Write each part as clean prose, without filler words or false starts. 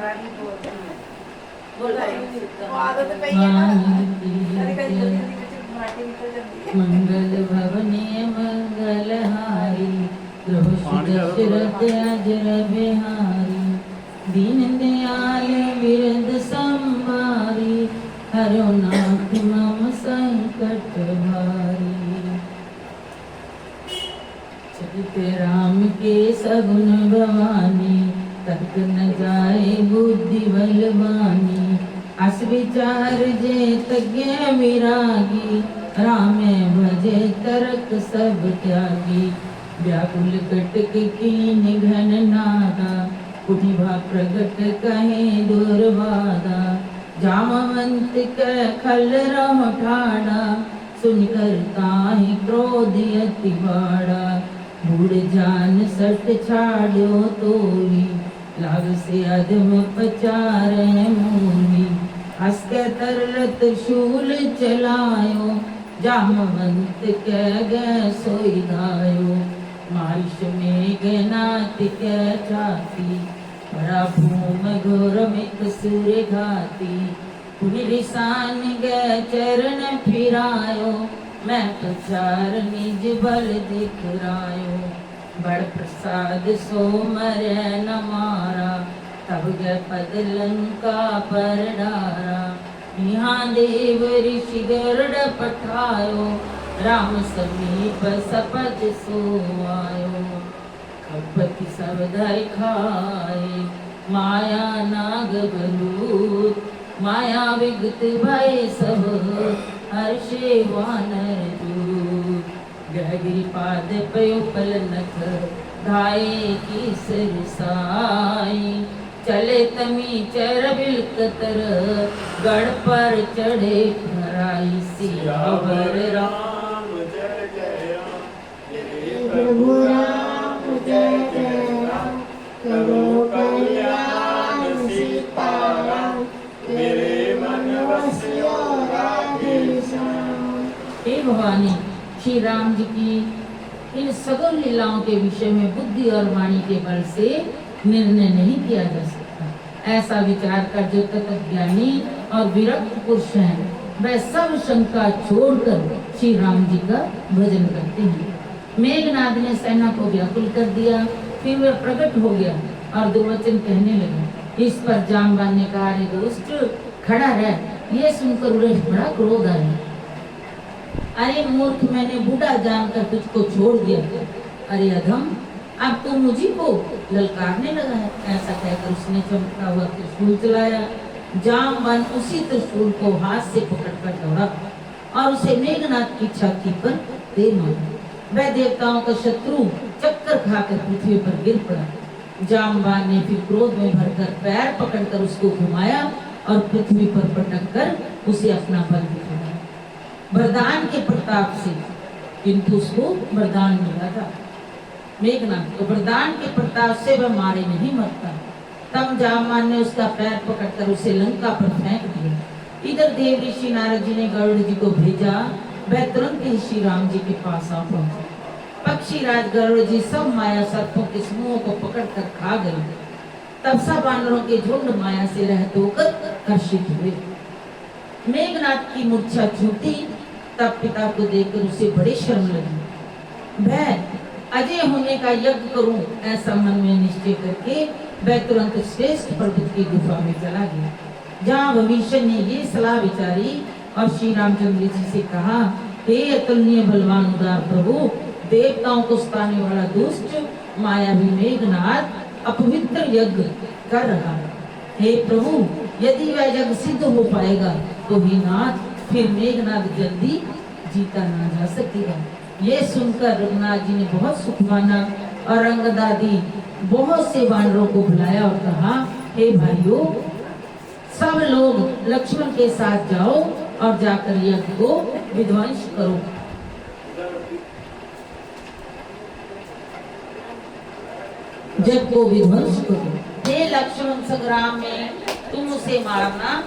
मराठी बोलते हैं। मंगल भवनीय मंगलहारी प्रभु दशरथ अजर बिहारी दीन दयाल विरद संभारी हरो नाथ मम संकट भारी। चरित राम के सगुन भवानी तर्क न जाए बुद्धि बलवानी अस विचार जे तज्ञ विरागी रामे भजे तरक सब त्यागी व्याकुल कटक कीन घन नादा कुटिभा प्रगट कहे दुर्वादा जामवंत के खल रह ठाड़ा सुनकर ताहि क्रोध अति बाड़ा बूढ़ जान सट छाड़ो तोरी लाग से अधम पचारे मूली हंसके तरलत शूल चलायो जामवंत के गए सोई गायो मारिश में गनात के छाती बड़ा भूम घोर मित सूर्य घाती निशान गए चरण फिरायो मैं प्रचार निज बल दिखरायो बड़ प्रसाद सो मरे न मारा तब गए पद लंका पर डारा यहाँ देव ऋषि गरुड़ पठायो राम समीप सपद सो आयो खपति सब धर खाए माया नाग बलूत माया विगत भय सब हर्षे वानर दूत गहगिरी पाद पयो पल नख धाये की सिरसाई चले तमी चर बिलकतर गढ़ पर चढ़े भराई सियावर राम जय जय राम प्रभु राम जय जय राम करो कल्याण सीताराम तेरे मन वसियो राधेश्याम। हे भवानी श्री राम जी की इन सगल लीलाओं के विषय में बुद्धि और वाणी के बल से निर्णय नहीं किया जा सकता। ऐसा विचार कर जो तक ज्ञानी और विरक्त पुरुष हैं वह सब शंका छोड़कर श्री राम जी का भजन करते हैं। मेघनाद ने सेना को व्याकुल कर दिया, फिर वह प्रकट हो गया और दो वचन कहने लगे। इस पर जामवान ने कहा, अरे दुष्ट खड़ा रह। ये सुनकर उन्हें बड़ा क्रोध आया। अरे मूर्ख, मैंने बूढ़ा जानकर तुझको छोड़ दिया। अरे अधम, अब तू मुझी को ललकारने लगा है। ऐसा कहकर उसने चमकता हुआ त्रिशूल चलाया। जामवान उसी त्रिशूल को हाथ से पकड़कर दौड़ा और उसे मेघनाद की छाती पर दे मारा। वह देवताओं का शत्रु चक्कर खाकर पृथ्वी पर गिर पड़ा। जामवान ने फिर क्रोध में भरकर पैर पकड़कर उसको घुमाया और पृथ्वी पर पटक कर उसे अपना बल दिखाया वरदान के प्रताप से। किंतु उसको वरदान मिला था मेघनाद को, वरदान के प्रताप से वह मारे नहीं मरता। तब जामवान ने उसका पैर पकड़कर उसे लंका पर फेंक दिया। इधर देव ऋषि नारद जी ने गरुड़ जी को भेजा। वह तुरंत ही श्री राम जी के पास आ पहुंचे। पक्षी राज गरुड़ जी सब माया सर्पों के समूहों को पकड़कर खा गए। तब सब वानरों के झुंड माया से रहित होकर कर्षित हुए। मेघनाद की मूर्छा छूटी। तब पिता को देखकर उसे बड़ी शर्म लगी। वह अजय होने का यज्ञ करूं ऐसा मन में निश्चय करके वह तुरंत श्रेष्ठ पर्वत की गुफा में चला गया, जहाँ विभीषण ने ये सलाह विचारी और श्री रामचंद्र जी से कहा, हे अतुलनीय बलवान उदार प्रभु, देवताओं को सताने वाला दुष्ट मायावी मेघनाद अपवित्र यज्ञ कर रहा है। हे प्रभु, यदि वह यज्ञ सिद्ध हो पाएगा तो ही नाथ फिर मेघनाद जल्दी जीता ना जा सकेगा। ये सुनकर रघुनाथ जी ने बहुत सुख माना और अंगदादी बहुत से वानरों को बुलाया और कहा, हे भाइयों, सब लोग लक्ष्मण के साथ जाओ और जाकर यज्ञ को विध्वंस करो। जग को विध्वंस करो। हे लक्ष्मण, संग्राम में तुम उसे मारना,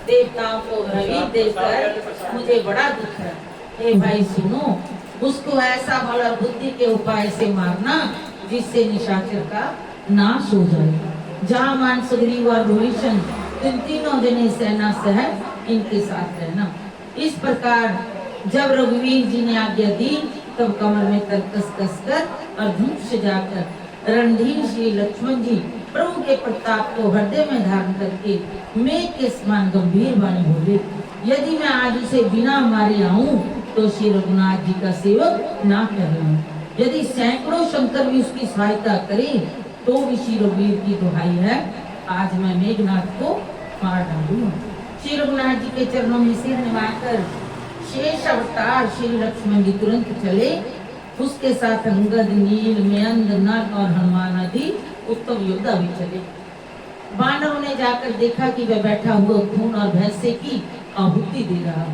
देवताओं को रवि देकर मुझे बड़ा दुख है। हे भाई सुनो, उसको ऐसा बल और बुद्धि के उपाय से मारना जिससे निशाचर का नाश हो जाए। जामान, सुग्रीव और विभीषण इन तीनों दिन सेना सह इनके साथ रहना। इस प्रकार जब रघुवीर जी ने आज्ञा दी तब कमर में तरकस कसकर और धनुष जाकर रणधीर श्री लक्ष्मण जी प्रभु के प्रताप को हृदय में धारण करके मेघ के समान गंभीर वाणी बोले, यदि मैं आज उसे बिना मारे आऊं तो श्री रघुनाथ जी का सेवक ना कहलाऊं। यदि सैकड़ों शंकर भी उसकी सहायता करें तो भी श्री रघुवीर की दुहाई है, आज मैं मेघनाथ को मार डालूंगा। श्री रघुनाथ जी के चरणों में सिर निभाकर शेष अवतार श्री लक्ष्मण जी तुरंत चले। उसके साथ अंगद, नील, मयंद, नल और हनुमान आदि उत्तम योद्धा भी चले। वानरों ने जाकर देखा कि वह बैठा हुआ खून और भैंसे की आहुति दे रहा,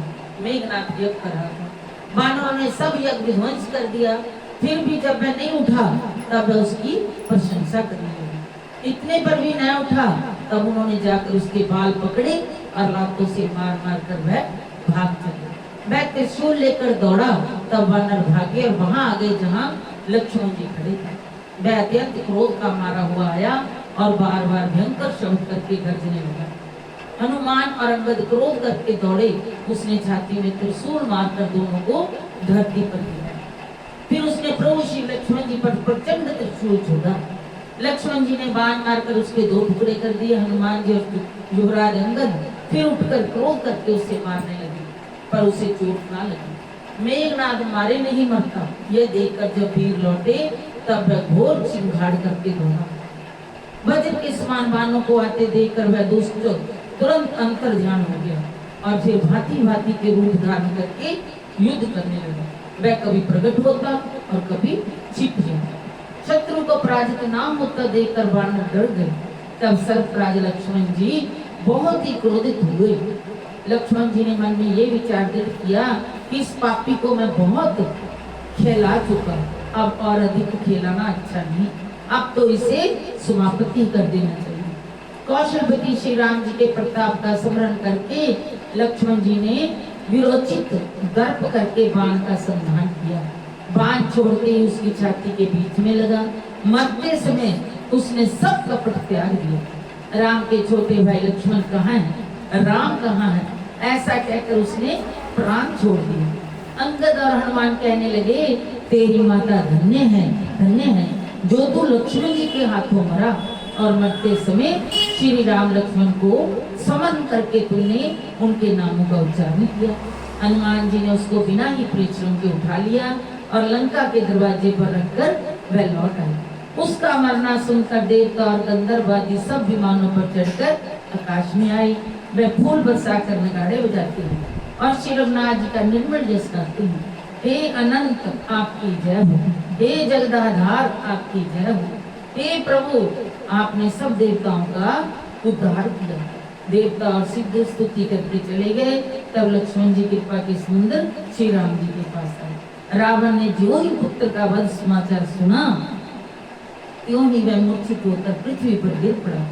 मेघनाथ यज्ञ कर रहा था। वानरों ने सब यज्ञ विध्वंस कर दिया, फिर भी जब वह नहीं उठा तब वह उसकी प्रशंसा करने लगे। इतने पर भी न उठा तब उन्होंने जाकर उसके बाल पकड़े और लातों से मार मार कर वह भाग चले। वह त्रिशूल लेकर दौड़ा, तब वानर भागे और वहां आ गए जहां लक्ष्मण जी खड़े थे। वह अत्यंत क्रोध का मारा हुआ आया और बार बार भयंकर शब्द करके गर्जने लगा। हनुमान और अंगद क्रोध करके दौड़े, उसने छाती में त्रिशूल मारकर दोनों को धरती पर गिराया। फिर उसने प्रभु श्री लक्ष्मण जी पर प्रचंड त्रिशूल छोड़ा। लक्ष्मण जी ने बाण मारकर उसके दो टुकड़े कर दिए। हनुमान जी और युवराज अंगद फिर उठकर क्रोध करके उससे मारने लगे, पर उसे चोट ना लगी। मेघनाथ मारे नहीं मरता, यह देखकर जब वीर लौटे तब वह घोर चिंगाड़ करके दौड़ा। वज्र के समान बाणों को आते देखकर वह दुष्ट तुरंत अंतर ध्यान हो गया और फिर भांति भांति के रूप धारण करके युद्ध करने लगा। वह कभी प्रकट होता और कभी छिप जाता। शत्रु को पराजित ना होता देखकर वानर डर गए। तब सर्पराज लक्ष्मण जी बहुत ही क्रोधित हुए। लक्ष्मण जी ने मन में ये विचार दृढ़ किया कि इस पापी को मैं बहुत खेला चुका, अब और अधिक खेलाना अच्छा नहीं, अब तो इसे समाप्ति कर देना चाहिए। कौशलपति श्री राम जी के प्रताप का स्मरण करके लक्ष्मण जी ने विरोचित दर्प करके बाण का संधान किया। बाण छोड़ते ही उसकी छाती के बीच में लगा। मरते समय उसने सब कपट त्याग दिया। राम के छोटे भाई लक्ष्मण कहाँ हैं? राम कहाँ है? ऐसा कहकर उसने प्राण छोड़ दिए। अंगद और हनुमान कहने लगे, तेरी माता धन्य है, धन्य है जो तू लक्ष्मण जी के हाथों मरा और मरते समय श्री राम लक्ष्मण को समन करके तूने उनके नामों का उच्चारण किया। हनुमान जी ने उसको बिना ही परिश्रम के उठा लिया और लंका के दरवाजे पर रखकर वह लौट आए। उसका मरना सुनकर देवता और गंधर्व आदि सब विमानों पर चढ़कर आकाश में आई। वह फूल बरसाकर नगाड़े बजाते हैं और श्री रघुनाथ जी का निर्मल जस गाते हैं। हे अनंत आपकी जय हो, हे जगदाधार आपकी जय हो, हे प्रभु आपने सब देवताओं का उद्धार किया। देवता और सिद्ध स्तुति करके चले गए। तब लक्ष्मण जी कृपा के समुद्र श्री राम जी के पास आए। रावण ने जो ही पुत्र का वध समाचार सुना त्यों ही वह मूर्छित होकर पृथ्वी पर गिर पड़ा।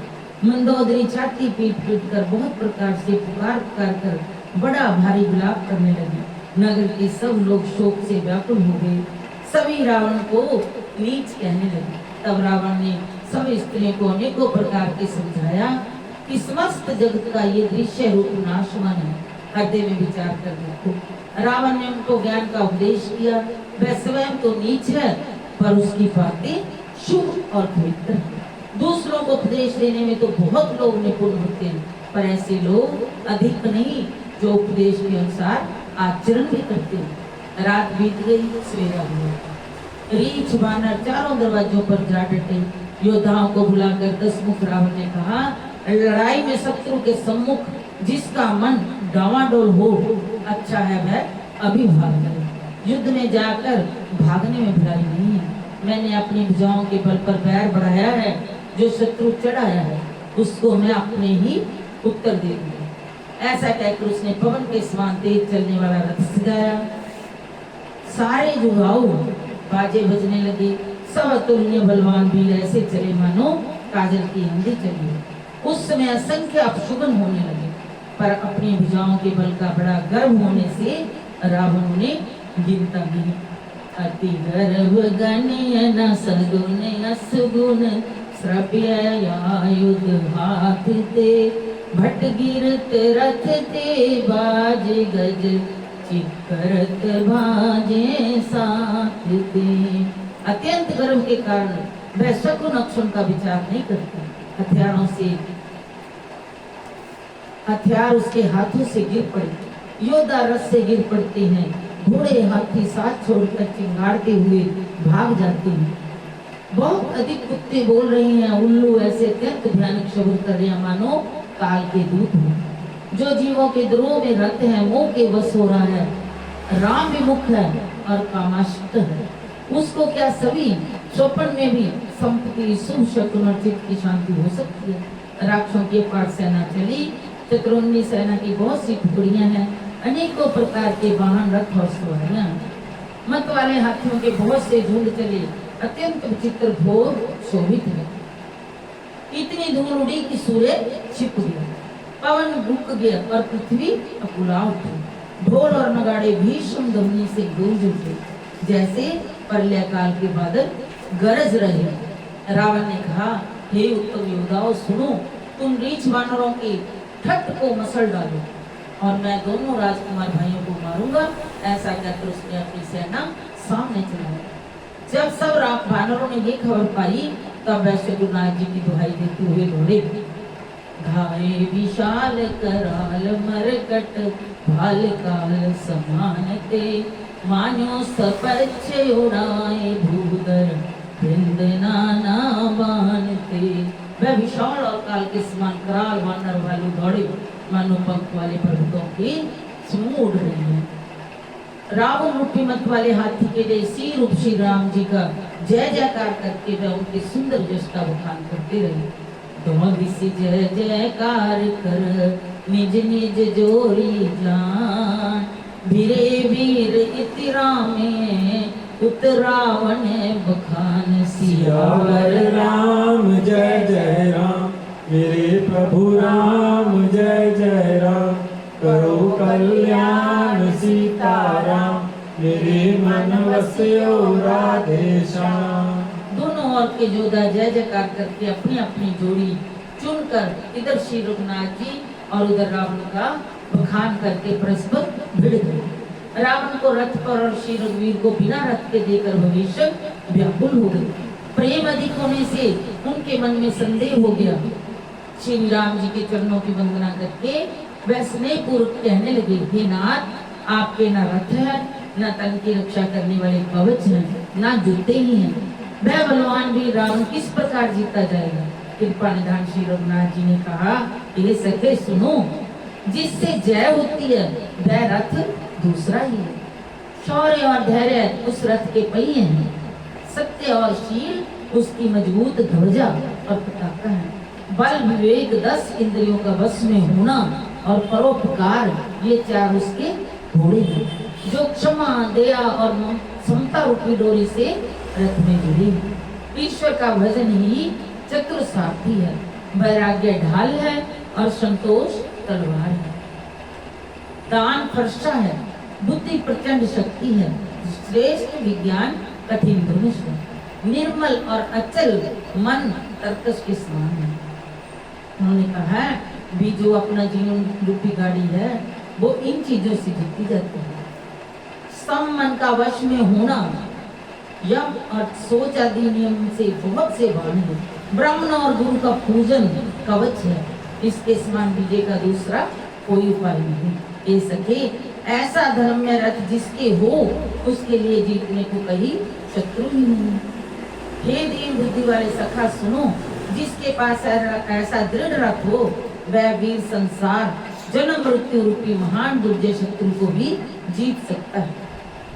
मंदोदरी छाती पीट पीट कर बहुत प्रकार से पुकार पुकार कर बड़ा भारी विलाप करने लगे। नगर के सब लोग शोक से व्याकुल हो गए। सभी रावण को नीच कहने लगे। तब रावण ने सब स्त्रियों को अनेकों प्रकार के समझाया कि समस्त जगत का ये दृश्य रूप नाशवान है, हृदय में विचार कर देखो। रावण ने उनको ज्ञान का उपदेश किया। वह स्वयं तो नीच है पर उसकी बातें शुभ और पवित्र है। दूसरों को उपदेश देने में तो बहुत लोग निपुण होते हैं, पर ऐसे लोग अधिक नहीं जो उपदेश के अनुसार आचरण भी करते हैं। रात बीत गई, सवेरा हुआ। रीछ वानर चारों दरवाजों पर जा डटे। योद्धाओं को बुलाकर दसमुख रावण ने कहा, लड़ाई में शत्रु के सम्मुख जिसका मन डावाडोल हो, अच्छा है वह अभी भाग जाए। युद्ध में जाकर भागने में भलाई नहीं है। मैंने अपनी भुजाओं के बल पर पैर बढ़ाया है, जो शत्रु चढ़ाया है उसको मैं अपने ही उत्तर दे दूंगा। ऐसा कहकर उसने पवन के समान तेज चलने वाला रथ सजाया। सारे जुगाऊ बाजे बजने लगे। सब अतुल्य बलवान वीर ऐसे चले मानो काजल की आंधी चली। उस समय असंख्य अपशुभन होने लगे, पर अपनी भुजाओं के बल का बड़ा गर्व होने से रावण ने गिनता नहीं। अति गर्व गण्य न सगुन असुगुन श्रव्य आयुध हाथ ते, भट गिरत रथ ते, बाज गज चिकरत भाजे साथ ते। अत्यंत गर्व के कारण वह शकुन अक्षुण का विचार नहीं करता। हथियारों से हथियार उसके हाथों से गिर पड़े, योद्धा रथ से गिर पड़ते हैं, घोड़े हाथी साथ छोड़कर चिंगाड़ते हुए भाग जाते हैं। बहुत अधिक कुत्ते बोल रहे हैं, उल्लू ऐसे अत्यंत भयानक शब्द कर रहे हैं मानो काल के दूत हो। जो जीवों के द्रोह में रत है, मोह के वश हो रहा है, राम विमुख है और कामाष्ट है, उसको क्या सभी स्वप्न में भी संपत्ति शुभ शकुन और चित्त की शांति हो सकती है। राक्षसों की अपार सेना चली, चतुरंगी सेना की बहुत सी टुकड़ियां हैं, अनेकों प्रकार के वाहन रथ और सवारियां, मत वाले हाथियों के बहुत से झुंड चले, अत्यंत विचित्र भोर शोभित है। इतनी धूल उड़ी कि सूर्य छिप गया, पवन रुक गया और पृथ्वी अकुला उठी। ढोल और नगाड़े भीषण ध्वनि से गूंज उठे, जैसे प्रलय काल के बादल गरज रहे। रावण ने कहा, हे उत्तम योद्धाओं सुनो, तुम रीछ वानरों की ठट को मसल डालो और मैं दोनों राजकुमार भाइयों को मारूंगा। ऐसा कहकर उसने अपनी सेना सामने चलाई। जब सब वानरों ने ये खबर पाई तब वह शकुनाथ जी की दुहाई देते हुए दौड़े। घाये विशाल कराल मरकट भाल काल समानते, मान्यो सपच्छ उड़ाए भूधर वृंद नाना बानते। वह विशाल और काल के समान कराल वानर वाले दौड़े, मानो पंख वाले पर्वतों के समूह उड़ रहे हैं। रावण रूपी मत वाले हाथी के जैसी रूप श्री राम जी का जय जयकार करके वह उनके सुंदर यश का बखान करते रहे। दोनों दिशा जय जयकार कर निज निज जोरी जान, वीरे वीर इतिरा में उतरावण बखान सियावर राम जय जय राम, मेरे प्रभु राम जय जय राम, करो कल्याण सीताराम, मेरे मन वस्यो राधेश्याम। दोनों ओर के योद्धा जय जयकार करके अपनी अपनी जोड़ी चुनकर इधर श्री रघुनाथ जी और उधर रावण का बखान करके परस्पर भिड़ गए। रावण को रथ पर और श्री रघुवीर को बिना रथ के देकर भविष्य व्याकुल हो गए। प्रेम अधिक होने से उनके मन में संदेह हो गया। श्री राम जी के चरणों की वंदना करके वह स्नेह पूर्वक कहने लगे, हे नाथ, आपके न रथ है, न तन की रक्षा करने वाले कवच हैं, न जूते ही हैं। वह बलवान भी रावण किस प्रकार जीता जाएगा। कृपा निधान श्री रघुनाथ जी ने कहा, ये सखे सुनो, जिससे जय होती है वह रथ दूसरा ही है। शौर्य और धैर्य उस रथ के पहिए हैं, सत्य और शील उसकी मजबूत ध्वजा और पताका है। बल विवेक 10 इंद्रियों का वश में होना और परोपकार ये 4 उसके घोड़े हैं, जो क्षमा दया और समता रूपी डोरी से रथ में जुड़ी। ईश्वर का भजन ही चतुर सारथी है, वैराग्य ढाल है और संतोष तलवार है। दान फरसा है, बुद्धि प्रचंड शक्ति है, श्रेष्ठ विज्ञान कठिन धनुष है, निर्मल और अचल मन तर्कश के समान है। उन्होंने कहा भी जो अपना जीवन रूपी गाड़ी है वो इन चीजों से जीती जाती है। सम मन का वश में होना, यम और सोच आदि नियम से बहुत से बाण है। ब्राह्मण और गुरु का पूजन कवच है, इसके समान विजय का दूसरा कोई उपाय नहीं। ये सके ऐसा धर्म में रथ जिसके हो उसके लिए जीतने को कहीं शत्रु ही नहीं। हे दीन बुद्धि वाले सखा सुनो, जिसके पास ऐसा दृढ़ रथ हो वह वीर संसार जन्म मृत्यु रूपी महान दुर्जय शत्रु को भी जीत सकता है।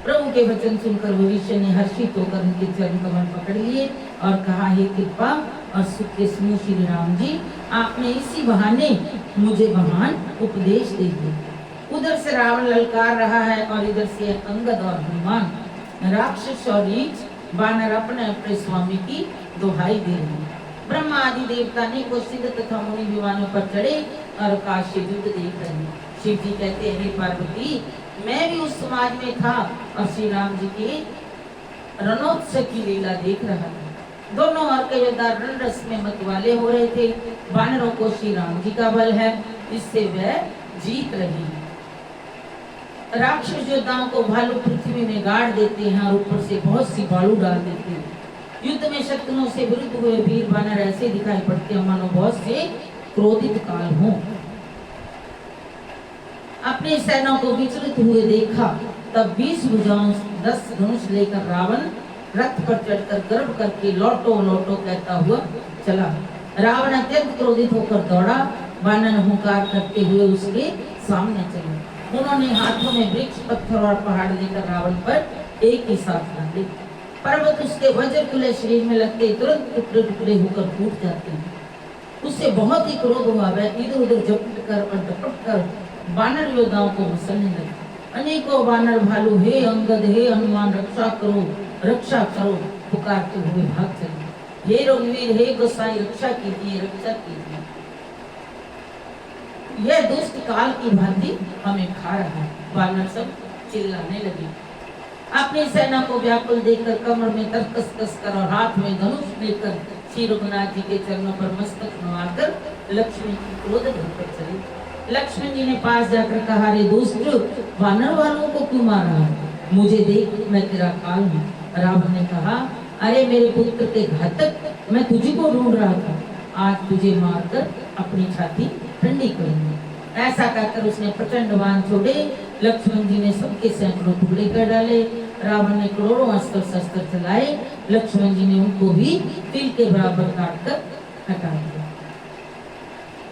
प्रभु के वचन सुनकर भविष्य ने हर्षित होकर उनके चरण कमल पकड़ लिए और कहा, हे कृपा और सुख के समूह श्री राम जी, आपने इसी बहाने मुझे महान उपदेश दे दिया। उधर से रावण ललकार रहा है और इधर से अंगद और हनुमान राक्षस और रीछ बानर अपने अपने स्वामी की दुहाई दे रहे हैं। ब्रह्मा आदि देवता ने को सिद्ध तथा मुनि विमानों पर चढ़े और आकाश से युद्ध देख रहे हैं। शिव जी कहते हैं, पार्वती, मैं भी उस समाज में था और श्री राम जी के रणोत्सव की लीला देख रहा था। दोनों ओर के योद्धा रण रस में मतवाले हो रहे थे। वानरों को श्री राम जी का बल है, इससे वह जीत रही है। राक्षस योद्धाओं को भालू पृथ्वी में गाड़ देते हैं और ऊपर से बहुत सी बालू डाल देते हैं। युद्ध में शत्रुओं से विरुद्ध हुए वीर वानर ऐसे दिखाई पड़ते हैं मानो बहुत से क्रोधित काल हों। अपनी सेना को विचलित हुए देखा, तब 20 भुजाओं 10 धनुष लेकर रावण रथ पर चढ़कर गर्व करके लौटो लौटो कहता हुआ चला। रावण अत्यंत क्रोधित होकर दौड़ा, वानर हुंकार करते हुए उसके सामने चले। उन्होंने हाथों में वृक्ष, पत्थर और पहाड़ लेकर रावण पर एक ही साथ डाले। पर्वत उसके वज्र तुल्य शरीर में लगते तुरंत टुकड़े टुकड़े होकर फूट जाते हैं। उससे बहुत ही क्रोध हुआ, वह इधर उधर झपट कर और डपट कर वानर योद्धाओं को मसलने लगे। अनेकों वानर भालू हे अंगद हे हनुमान रक्षा करो पुकारते हुए भाग चले। हे रघुवीर हे गोसाई रक्षा कीजिए रक्षा कीजिए, यह दुष्ट काल की भांति हमें खा रहा है। वानर सब चिल्लाने लगे। अपनी सेना को व्याकुल देखकर कमर में तरकस कसकर और हाथ में धनुष लेकर श्री रघुनाथ जी के चरणों पर मस्तक नवाकर लक्ष्मण की क्रोध भरकर चले। लक्ष्मण जी ने पास जाकर कहा, रे दोस्त, वानर वालों को क्यों मारा? मुझे देख, मैं तेरा काल हूँ। रावण ने कहा, अरे मेरे पुत्र के घातक, मैं तुझे को ढूंढ रहा था। आज तुझे मारकर अपनी छाती ठंडी करूंगी। ऐसा कहकर उसने प्रचंड बाण छोड़े। लक्ष्मण जी ने सबके सैकड़ों टुकड़े कर डाले। रावण ने करोड़ों अस्त्र शस्त्र चलाए। लक्ष्मण जी ने उनको भी तिल के बराबर काट कर हटा दिया।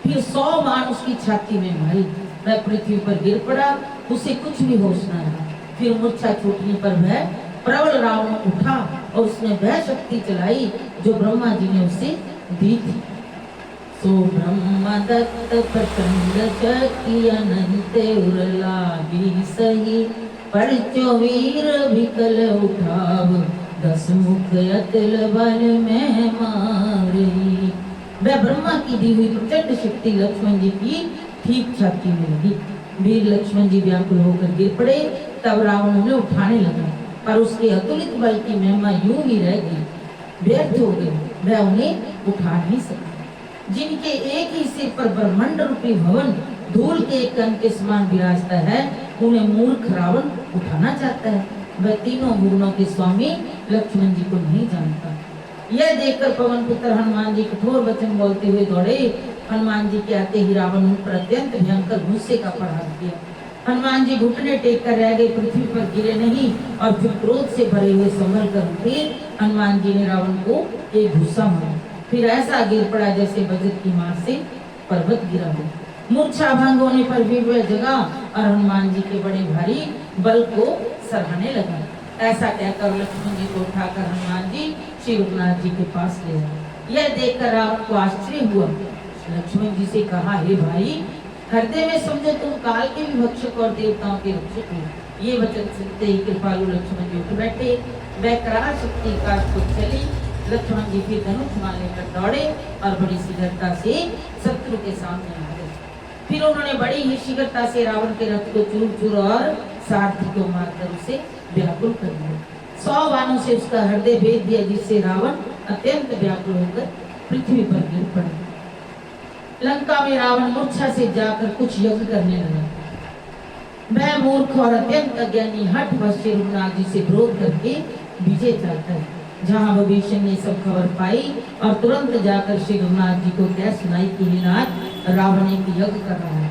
फिर 100 बाण उसकी छाती में मारी। वह पृथ्वी पर गिर पड़ा, उसे कुछ भी होश न रहा। फिर मूर्छा छूटने पर वह प्रबल रावण उठा और उसने वह शक्ति चलाई जो ब्रह्मा जी ने उसे दी थी। सो ब्रह्म दत्त प्रचंड शक्ति अनंत उरलागी सही, परचो वीर विकल उठाव 10 मुख अतुल बल में मारी। वह ब्रह्मा की दी हुई प्रचंड शक्ति लक्ष्मण जी की ठीक छाती में लगी। वीर लक्ष्मण जी व्याकुल होकर गिर पड़े। तब रावण उन्हें उठाने लगा, पर उसके अतुलित बल की महिमा यूं ही रह गई, व्यर्थ हो गई। वह उन्हें उठा नहीं सका। जिनके एक ही सिर पर ब्रह्मांड रूपी भवन धूल के एक कण के समान विराजता है, उन्हें मूर्ख रावण उठाना चाहता है। वह तीनों भुवनों के स्वामी लक्ष्मण जी को नहीं जानता। यह देखकर पवन पुत्र हनुमान जी कठोर वचन बोलते हुए दौड़े। हनुमान जी के आते ही रावण उन पर अत्यंत भयंकर गुस्से का प्रहार किया। हनुमान जी घुटने टेक कर रह गए, पृथ्वी पर गिरे नहीं और फिर क्रोध से भरे हुए संभल कर उठे। हनुमान जी ने रावण को एक घुसा मारा, फिर ऐसा गिर पड़ा जैसे वज्र की मार से पर्वत गिरा हो। मूर्छा भंग होने पर भी वह जगा और हनुमान जी के बड़े भारी बल को सराहने लगा। ऐसा कहकर लक्ष्मण जी को उठाकर हनुमान जी श्री रघुनाथ जी के पास ले आए। यह देखकर रावण को आश्चर्य हुआ। लक्ष्मण जी से कहा, हे भाई, हृदय में समझो तुम काल के भी भक्षक और देवताओं के रक्षक हो। ये वचन सुनते ही कृपालु लक्ष्मण जी उठ बैठे। वह कराल शक्ति का चली। लक्ष्मण जी फिर धनुष मान लेकर दौड़े और बड़ी शीघ्रता से शत्रु के सामने आ गए। फिर उन्होंने बड़ी ही शीघ्रता से रावण के रथ को चूर चूर और सारथी को मारकर उसे व्याकुल कर दिया। 100 बाणों से उसका हृदय भेद दिया, जिससे रावण अत्यंत व्याकुल होकर पृथ्वी पर गिर पड़ा। लंका में रावण मूर्छा से जाकर कुछ यज्ञ करने लगा। वह मूर्ख और अत्यंत अज्ञानी हठ वश श्री रघुनाथ जी से विरोध करके विजय चाहता है। जहाँ विभीषण ने सब खबर पाई और तुरंत जाकर श्री रघुनाथ जी को क्या सुनाई कि नाथ रावण एक यज्ञ कर रहा है।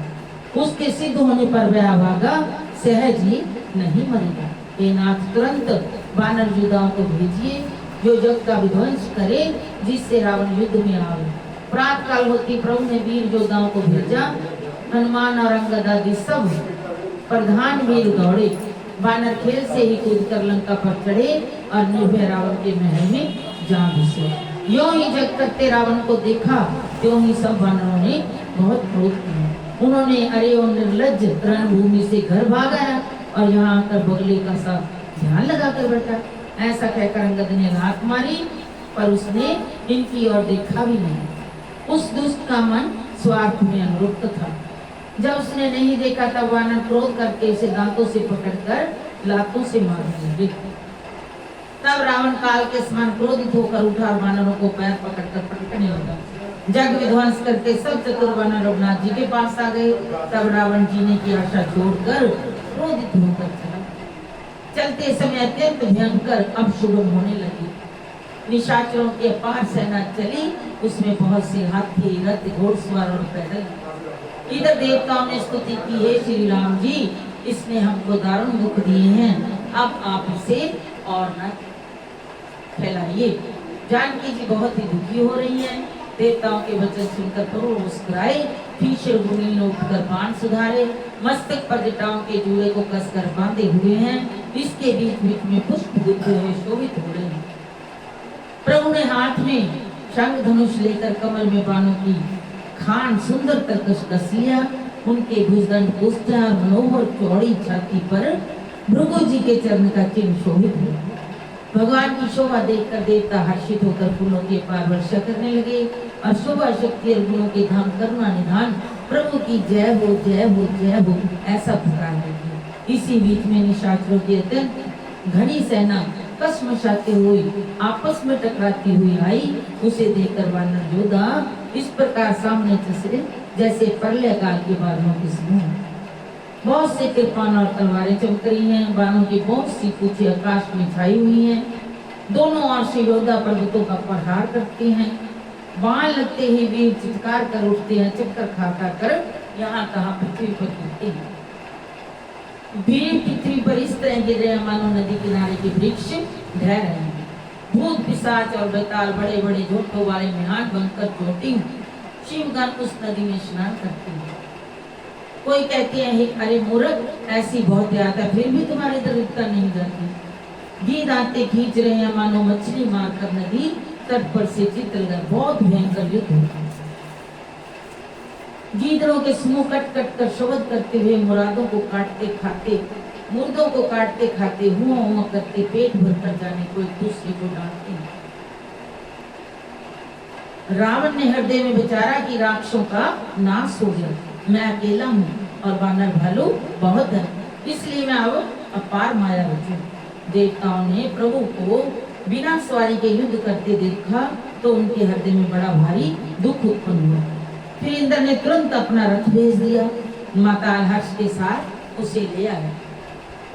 उसके सिद्ध होने पर वह भागा, सहज ही नहीं मरेगा। हे नाथ, तुरंत वानर योद्धाओं को भेजिए जो यज्ञ का विध्वंस करे, जिससे रावण युद्ध में आवे। प्रातः काल होती प्रभु ने वीर योद्धाओं को भेजा। हनुमान और अंगद आदि सब प्रधान वीर दौड़े। वानर खेल से ही कूदकर लंका पर चढ़े और निर्भय रावण के महल में जा घुसे। यों ही जग करते रावण को देखा, त्यों ही सब वानरों ने बहुत क्रोध किया। उन्होंने अरे ओ निर्लज्ज, रणभूमि से घर भागा और यहाँ आकर बगले का सा ध्यान लगा कर बैठा। ऐसा कहकर अंगद ने लात मारी, पर उसने इनकी ओर देखा भी नहीं। उस दुष्ट का मन स्वार्थ में अनुरक्त था। जब उसने नहीं देखा तब वानर क्रोध करके उसे दांतों से पकड़कर लातों से मारने लगे। तब रावण काल के समान क्रोधित होकर उठा और वानरों को पैर पकड़कर पटकने लगा। जग विध्वंस करके सब चतुर वानर रघुनाथ जी के पास आ गए। तब रावण जीने की आशा छोड़कर क्रोधित होकर चला। चलते समय अत्यंत भयंकर अपशुभन होने लगी। निशाचरों की अपार सेना चली, उसमें बहुत से हाथी, रथ, घोड़सवार और पैदल। इधर देवताओं ने स्तुति की, हे श्री राम जी, इसने हमको दारुण दुख दिए हैं, अब आप इसे और न फैलाइए। जानकी जी बहुत ही दुखी हो रही हैं। देवताओं के वचन सुनकर प्रभु मुस्कुराए। फिर मुनि ने उठकर बाण सुधारे, मस्तक पर जटाओं के जूड़े को कसकर बांधे हुए हैं। इसके बीच बीच में पुष्प गुच्छे हुए शोभित हो रहे हैं। प्रभु ने हाथ में शंख धनुष लेकर कमल में बाणों की खान सुंदर तरकश कस लिया। उनके भुजदंड पुष्टा और मनोहर चौड़ी छाती पर भृगु जी के चरण का चिन्ह शोभित है। भगवान की शोभा देखकर देवता हर्षित होकर फूलों की अपार वर्षा करने लगे और शोभा शक्ति और गुणों के धाम करुणा निधान प्रभु की जय हो, जय हो, जय हो, ऐसा पुकारने लगे। इसी बीच में निशाचरों की अत्यंत घनी सेना कसमसाते हुए आपस में टकराती हुई आई। उसे देखकर वानर योद्धा इस प्रकार सामने चले जैसे प्रलय काल के बादलों के समूह। बहुत से कृपाण और तलवारें चमक रही हैं। बाणों की बहुत सी पूंछें आकाश में छाई हुई हैं। दोनों ओर से योद्धा पर्वतों का प्रहार करते हैं। बाण लगते ही वीर चित्कार कर उठते हैं, चक्कर खा कर यहाँ कहाँ पृथ्वी पर गिरते हैं। वीर पृथ्वी पर इस तरह गिर रहे हैं मानो नदी किनारे के वृक्ष ढह रहे हैं। भूत पिशाच और बेताल बड़े बड़े झोंटों वाले निहाल बनकर चोटी शिवगण उस नदी में स्नान करते हैं। कोई कहते हैं, अरे मूर्ख, ऐसी बहुत याद है, फिर भी तुम्हारी दरिद्रता नहीं जाती। गीत आते खींच रहे हैं मानो मछली मारकर नदी तट पर से चित्रगढ़। बहुत भयंकर युद्ध होता है। गीदड़ों के समूह कट कट कर शब्द करते हुए मुरादों को काटते खाते, मुर्दों को काटते खाते, हुआ हुआ करते पेट भर कर जाने को एक दूसरे को डांटते हैं। रावण ने हृदय में विचारा कि राक्षसों का नाश हो गया, मैं अकेला हूँ और वानर भालू बहुत है, इसलिए मैं अब अपार माया रचूं। देवताओं ने प्रभु को बिना सवारी के युद्ध करते देखा तो उनके हृदय में बड़ा भारी दुख उत्पन्न हुआ। फिर इंद्र ने तुरंत अपना रथ भेज दिया। माता हर्ष के साथ उसे ले आया।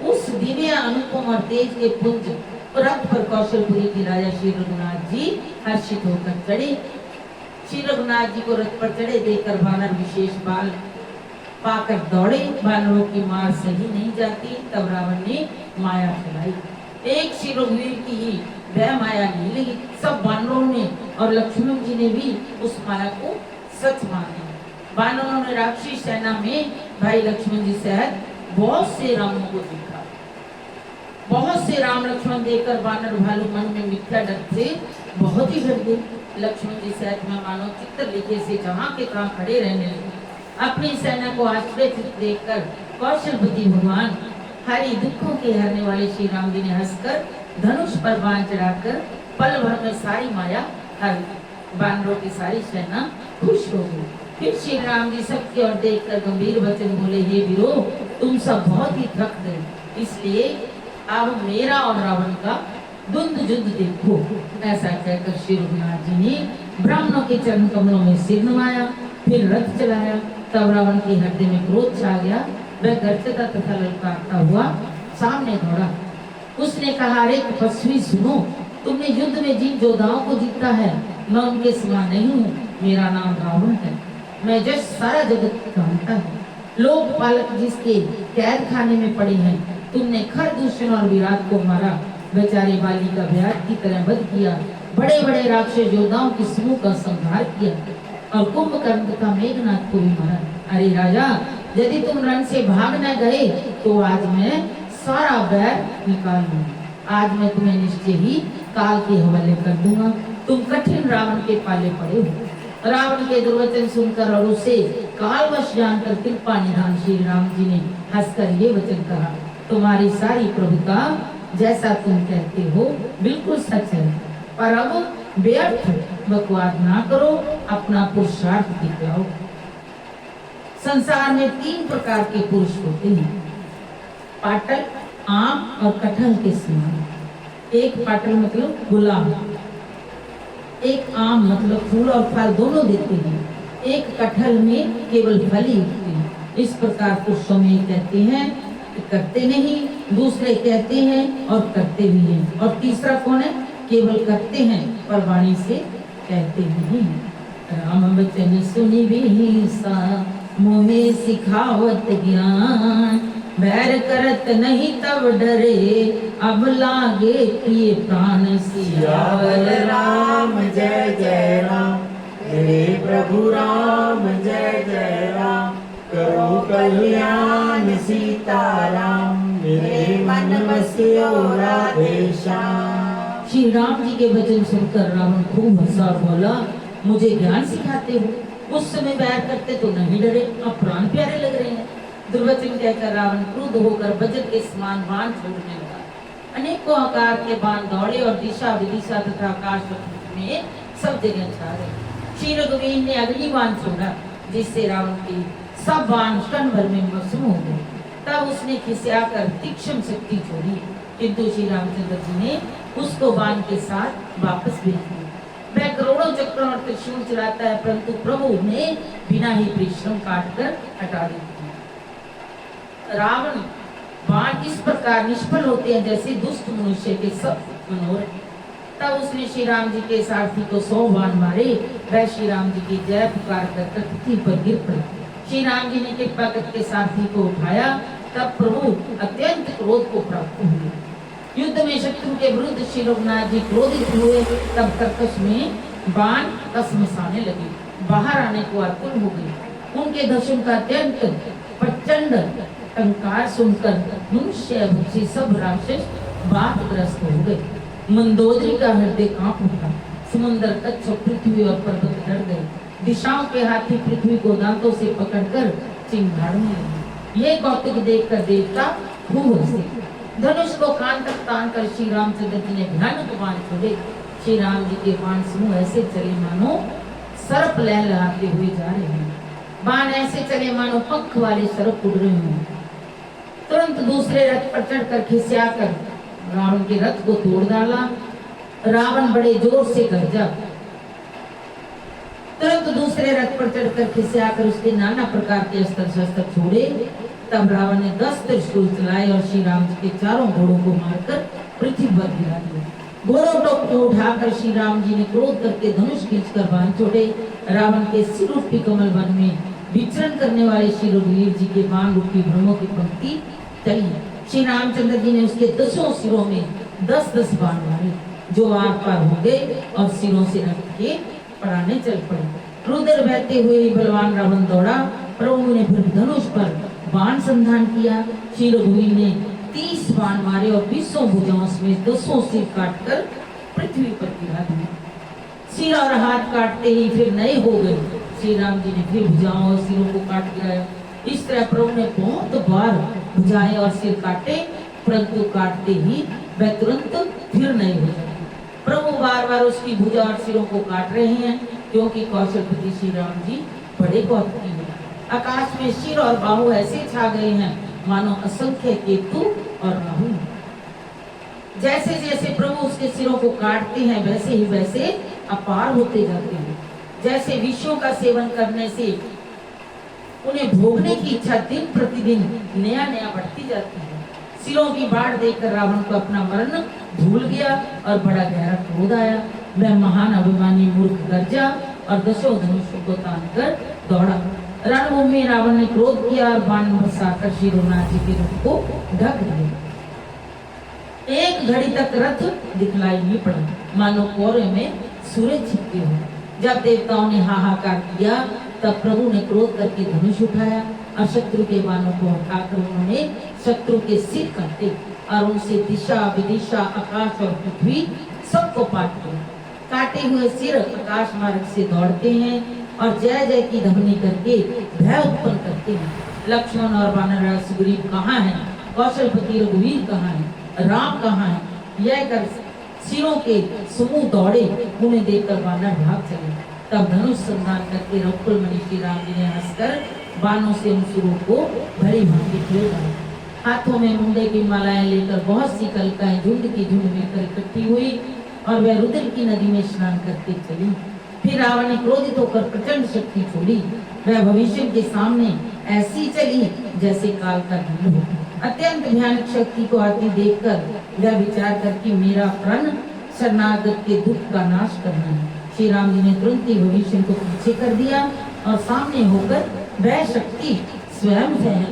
उस दिव्य अनुपम और तेज के पुंज रथ पर कौशलपुरी के राजा श्री रघुनाथ जी हर्षित होकर चढ़े। श्री रघुनाथ जी को रथ पर चढ़े देखकर वानर विशेष बाल पाकर दौड़े। वानरों की मार सही नहीं जाती। तब रावण ने माया चलाई। एक श्री रघुवीर की ही वह माया नहीं लगी। सब वानरों ने और लक्ष्मण जी ने भी उस माया को सच माने। वानरों ने राक्षसी सेना में भाई लक्ष्मण जी सहित बहुत से रामों को देखा। बहुत से राम लक्ष्मण देखकर वानर भालू मन में मिथ्या डर से बहुत ही डर गए। लक्ष्मण जी सहित में मानो चित्र लिखे से जहाँ के तहाँ खड़े रहने लगे। अपनी सेना को आश्चर्यचकित देखकर कौशलपति भगवान हरि दुखों के हरने वाले श्री राम जी ने हंसकर धनुष पर बाण चढ़ाकर पल भर में सारी माया हर वानरों की सारी सेना खुश हो गई। फिर श्री राम जी सबकी ओर देखकर गंभीर वचन बोले, हे वीरो, तुम सब बहुत ही थक गए, इसलिए अब मेरा और रावण का द्वंद्व युद्ध देखो। ऐसा कहकर श्री रघुनाथ जी ने ब्राह्मणों के चरण कमलों में सिर नवाया, फिर रथ चलाया। तब रावण के हृदय में क्रोध छा गया। वह गर्जता तथा ललकारता हुआ सामने दौड़ा। उसने कहा, अरे तपस्वी सुनो, तुमने युद्ध में जिन योद्धाओं को जीता है मैं उनके समान नहीं हूँ। मेरा नाम रावण है। मैं जस सारा जगत जानता है। लोकपालक जिसके कैद खाने में पड़े हैं, तुमने खरदूषण और विराट को मारा, बेचारे बाली का व्याध की तरह वध किया, बड़े बड़े राक्षस योद्धाओं के समूह का संहार किया और कुंभकर्ण तथा मेघनाथ को भी मारा। अरे राजा, यदि तुम रण से भाग न गए तो आज मैं सारा बैर निकाल लूंगा। आज मैं तुम्हें निश्चय ही काल के हवाले कर दूंगा। तुम कठिन रावण के पाले पड़े हो। रावण के दुर्वचन सुनकर और उसे कालवश जानकर कृपा निधान श्री राम जी ने हंसकर ये वचन कहा, तुम्हारी सारी प्रभुता जैसा तुम कहते हो बिल्कुल सच है, पर अब व्यर्थ बकवाद ना करो, अपना पुरुषार्थ दिखाओ। संसार में 3 प्रकार के पुरुष होते हैं, पाटल, आम और कटहल के समान। एक पाटल मतलब गुलाब, एक आम मतलब फूल और फल दोनों देते हैं, एक कटहल में केवल फल ही उगते हैं। इस प्रकार पुरुषों में कहते हैं कि करते नहीं, दूसरे कहते हैं और करते भी हैं, और तीसरा कौन है? केवल करते हैं पर वाणी से कहते नहीं। राम वचन सुनि विहिसा मोहे सिखावत ज्ञान, बैर करत नहीं तब डरे अब लागे प्रिय प्राण। सियावर राम जय जय राम, मेरे प्रभु राम जय जय राम, करो कल्याण सीताराम, मेरे मन बसियो राधे श्याम। श्री राम जी के वचन सुनकर रावण खूब हंसा और बोला, मुझे ज्ञान सिखाते हो? उस समय बैर करते तो नहीं डरे, अब प्राण प्यारे लग रहे हैं। दुर्वचन कहकर रावण क्रुद्ध होकर वज्र के समान बाण छोड़ने लगा। अनेकों आकार के बाण दौड़े और दिशा विदिशा तथा आकाश में सब जगह छा गए। श्री रघुवीर ने अग्नि बाण छोड़ा, जिससे रावण के सब बाण क्षण भर में भस्म हो गए। तब उसने खिसियाकर तीक्ष्ण शक्ति छोड़ी, किंतु श्री रामचंद्र जी ने उसको बाण के साथ वापस भेज दिया। वह करोड़ों चक्रों और त्रिशूल चलाता है, परंतु प्रभु ने बिना ही परिश्रम काटकर हटा दिया। रावण बाण इस प्रकार निष्फल होते हैं जैसे दुष्ट मनुष्य के सब मनोरथ। तब उसने श्री राम जी के सारथी को 100 बाण मारे। वह श्री राम जी की जय पुकार कर पृथ्वी पर गिर पड़े। श्री राम जी ने कृपा करके सारथी को उठाया। तब प्रभु अत्यंत क्रोध को प्राप्त हुए। युद्ध में शत्रु के विरुद्ध श्री रघुनाथ जी क्रोधित हुए। तब कर्कश में बाण कसमसाने लगे, बाहर आने को आतुर हो गए। उनके दर्शन का अत्यंत प्रचंड टंकार सुनकर मनुष्य भक्षी सब राक्षस बातग्रस्त हो गए। मंदोदरी का हृदय कांप उठा। समुद्र, कच्छ, पृथ्वी और पर्वत डर गए। दिशाओं के हाथी पृथ्वी को दांतों से पकड़कर चिंगाड़ने लगे। ये कौतुक देखकर देवता खूब हंसे। धनुष को कान तक तान कर श्री रामचंद्र जी ने भयानक बाण छोड़े। श्री राम जी के बाण समूह ऐसे चले मानो सर्प लहलहाते हुए जा रहे हैं। बाण ऐसे चले मानो पंख वाले सर्प उड़ रहे हों। तुरंत दूसरे रथ पर चढ़कर खिसियाकर रावण के रथ को तोड़ डाला। रावण बड़े जोर से गरजा। तुरंत दूसरे रथ पर चढ़कर खिसियाकर उसके नाना प्रकार के अस्त्र शस्त्र छोड़े। तब रावण ने 10 त्रिशूल चलाए और श्री राम जी के चारों घोड़ों को मारकर पृथ्वी पर गिरा दिया। घोड़ों को उठाकर श्री राम जी ने क्रोध करके धनुष खींचकर बाण छोड़े। रावण के सिर रूपी कमल वन में विचरण करने वाले श्री रघुवीर जी के बाण रूपी भ्रमों की पंक्ति चली। श्री रामचंद्र जी ने उसके 10 सिरों में 10-10 बाण मारे, जो आर पार हो गए और सिरों से रक्त के पड़ाने चल पड़े। रुद्र बहते हुए बलवान रावण दौड़ा। प्रभु ने फिर धनुष पर बाण संधान किया। श्री रघुवीर ने 30 बाण मारे और 20 भुजाओं में 10 सिर काटकर पृथ्वी पर गिरा दिए। सिर और हाथ काटते ही फिर नए हो गए। श्री राम जी ने फिर भुजाओं और सिरों को काट गिराया। इस तरह प्रभु ने बहुत बार भुजाएं और सिर काटे, परंतु काटते ही वह तुरंत फिर नए हो जाते। प्रभु बार बार उसकी भुजा और सिरों को काट रहे हैं, क्योंकि कौशलपति श्री राम जी बड़े कौतुकी हैं। आकाश में सिर और बाहु ऐसे छा गए हैं मानो असंख्य केतु और राहु। जैसे जैसे प्रभु उसके सिरों को काटते हैं वैसे ही वैसे अपार होते जाते हैं। जैसे विषयों का सेवन करने से उन्हें भोगने की इच्छा दिन प्रतिदिन नया नया बढ़ती जाती है। सिरों की बाढ़ देखकर रावण को अपना मरण भूल गया और बड़ा गहरा क्रोध आया। वह महान अभिमानी मूर्ख गर्जा और 10 धनुषों को तानकर दौड़ा। रणभूमि में रावण ने क्रोध किया और बाण बरसाकर श्री रघुनाथ जी के रथ को ढक दिया। एक घड़ी तक रथ दिखलाई नहीं पड़ा, मानो कोहरे में सूरज छिपके हो। जब देवताओं ने हाहाकार किया तब प्रभु ने क्रोध करके धनुष उठाया और शत्रु के बाणों को उठाकर उन्होंने शत्रु के सिर काटे और उनसे दिशा विदिशा आकाश और पृथ्वी सबको पाट दिया। काटे हुए सिर आकाश मार्ग से दौड़ते हैं और जय जय की ध्वनि करके भय उत्पन्न करते हैं। लक्ष्मण और वानरराज सुग्रीव कहाँ हैं? कौशलपति रघुवीर कहाँ हैं? राम कहाँ हैं? यह कर सिरों के समूह दौड़े। उन्हें देखकर वानर भाग चले। तब धनुष संधान करके रघुकुल मणि श्री राम जी ने हंसकर बाणों से उन सिरों को भरी भांति फेर डाला। हाथों में मुंडे की मालाएं लेकर बहुत सी कलिकाएं झुंड की झुंड मिलकर इकट्ठी हुई और वह रुद्र की नदी में स्नान करके चली। फिर रावण ने क्रोधित होकर प्रचंड शक्ति छोड़ी। वह भविष्य के सामने ऐसी चली जैसे काल का दंड हो। अत्यंत भयानक शक्ति को आती देखकर वह विचार कर कि मेरा प्रण शरणागत के दुख का नाश करना है। श्री राम जी ने तुरंत ही भविष्य को पीछे कर दिया और सामने होकर वह शक्ति स्वयं फैल।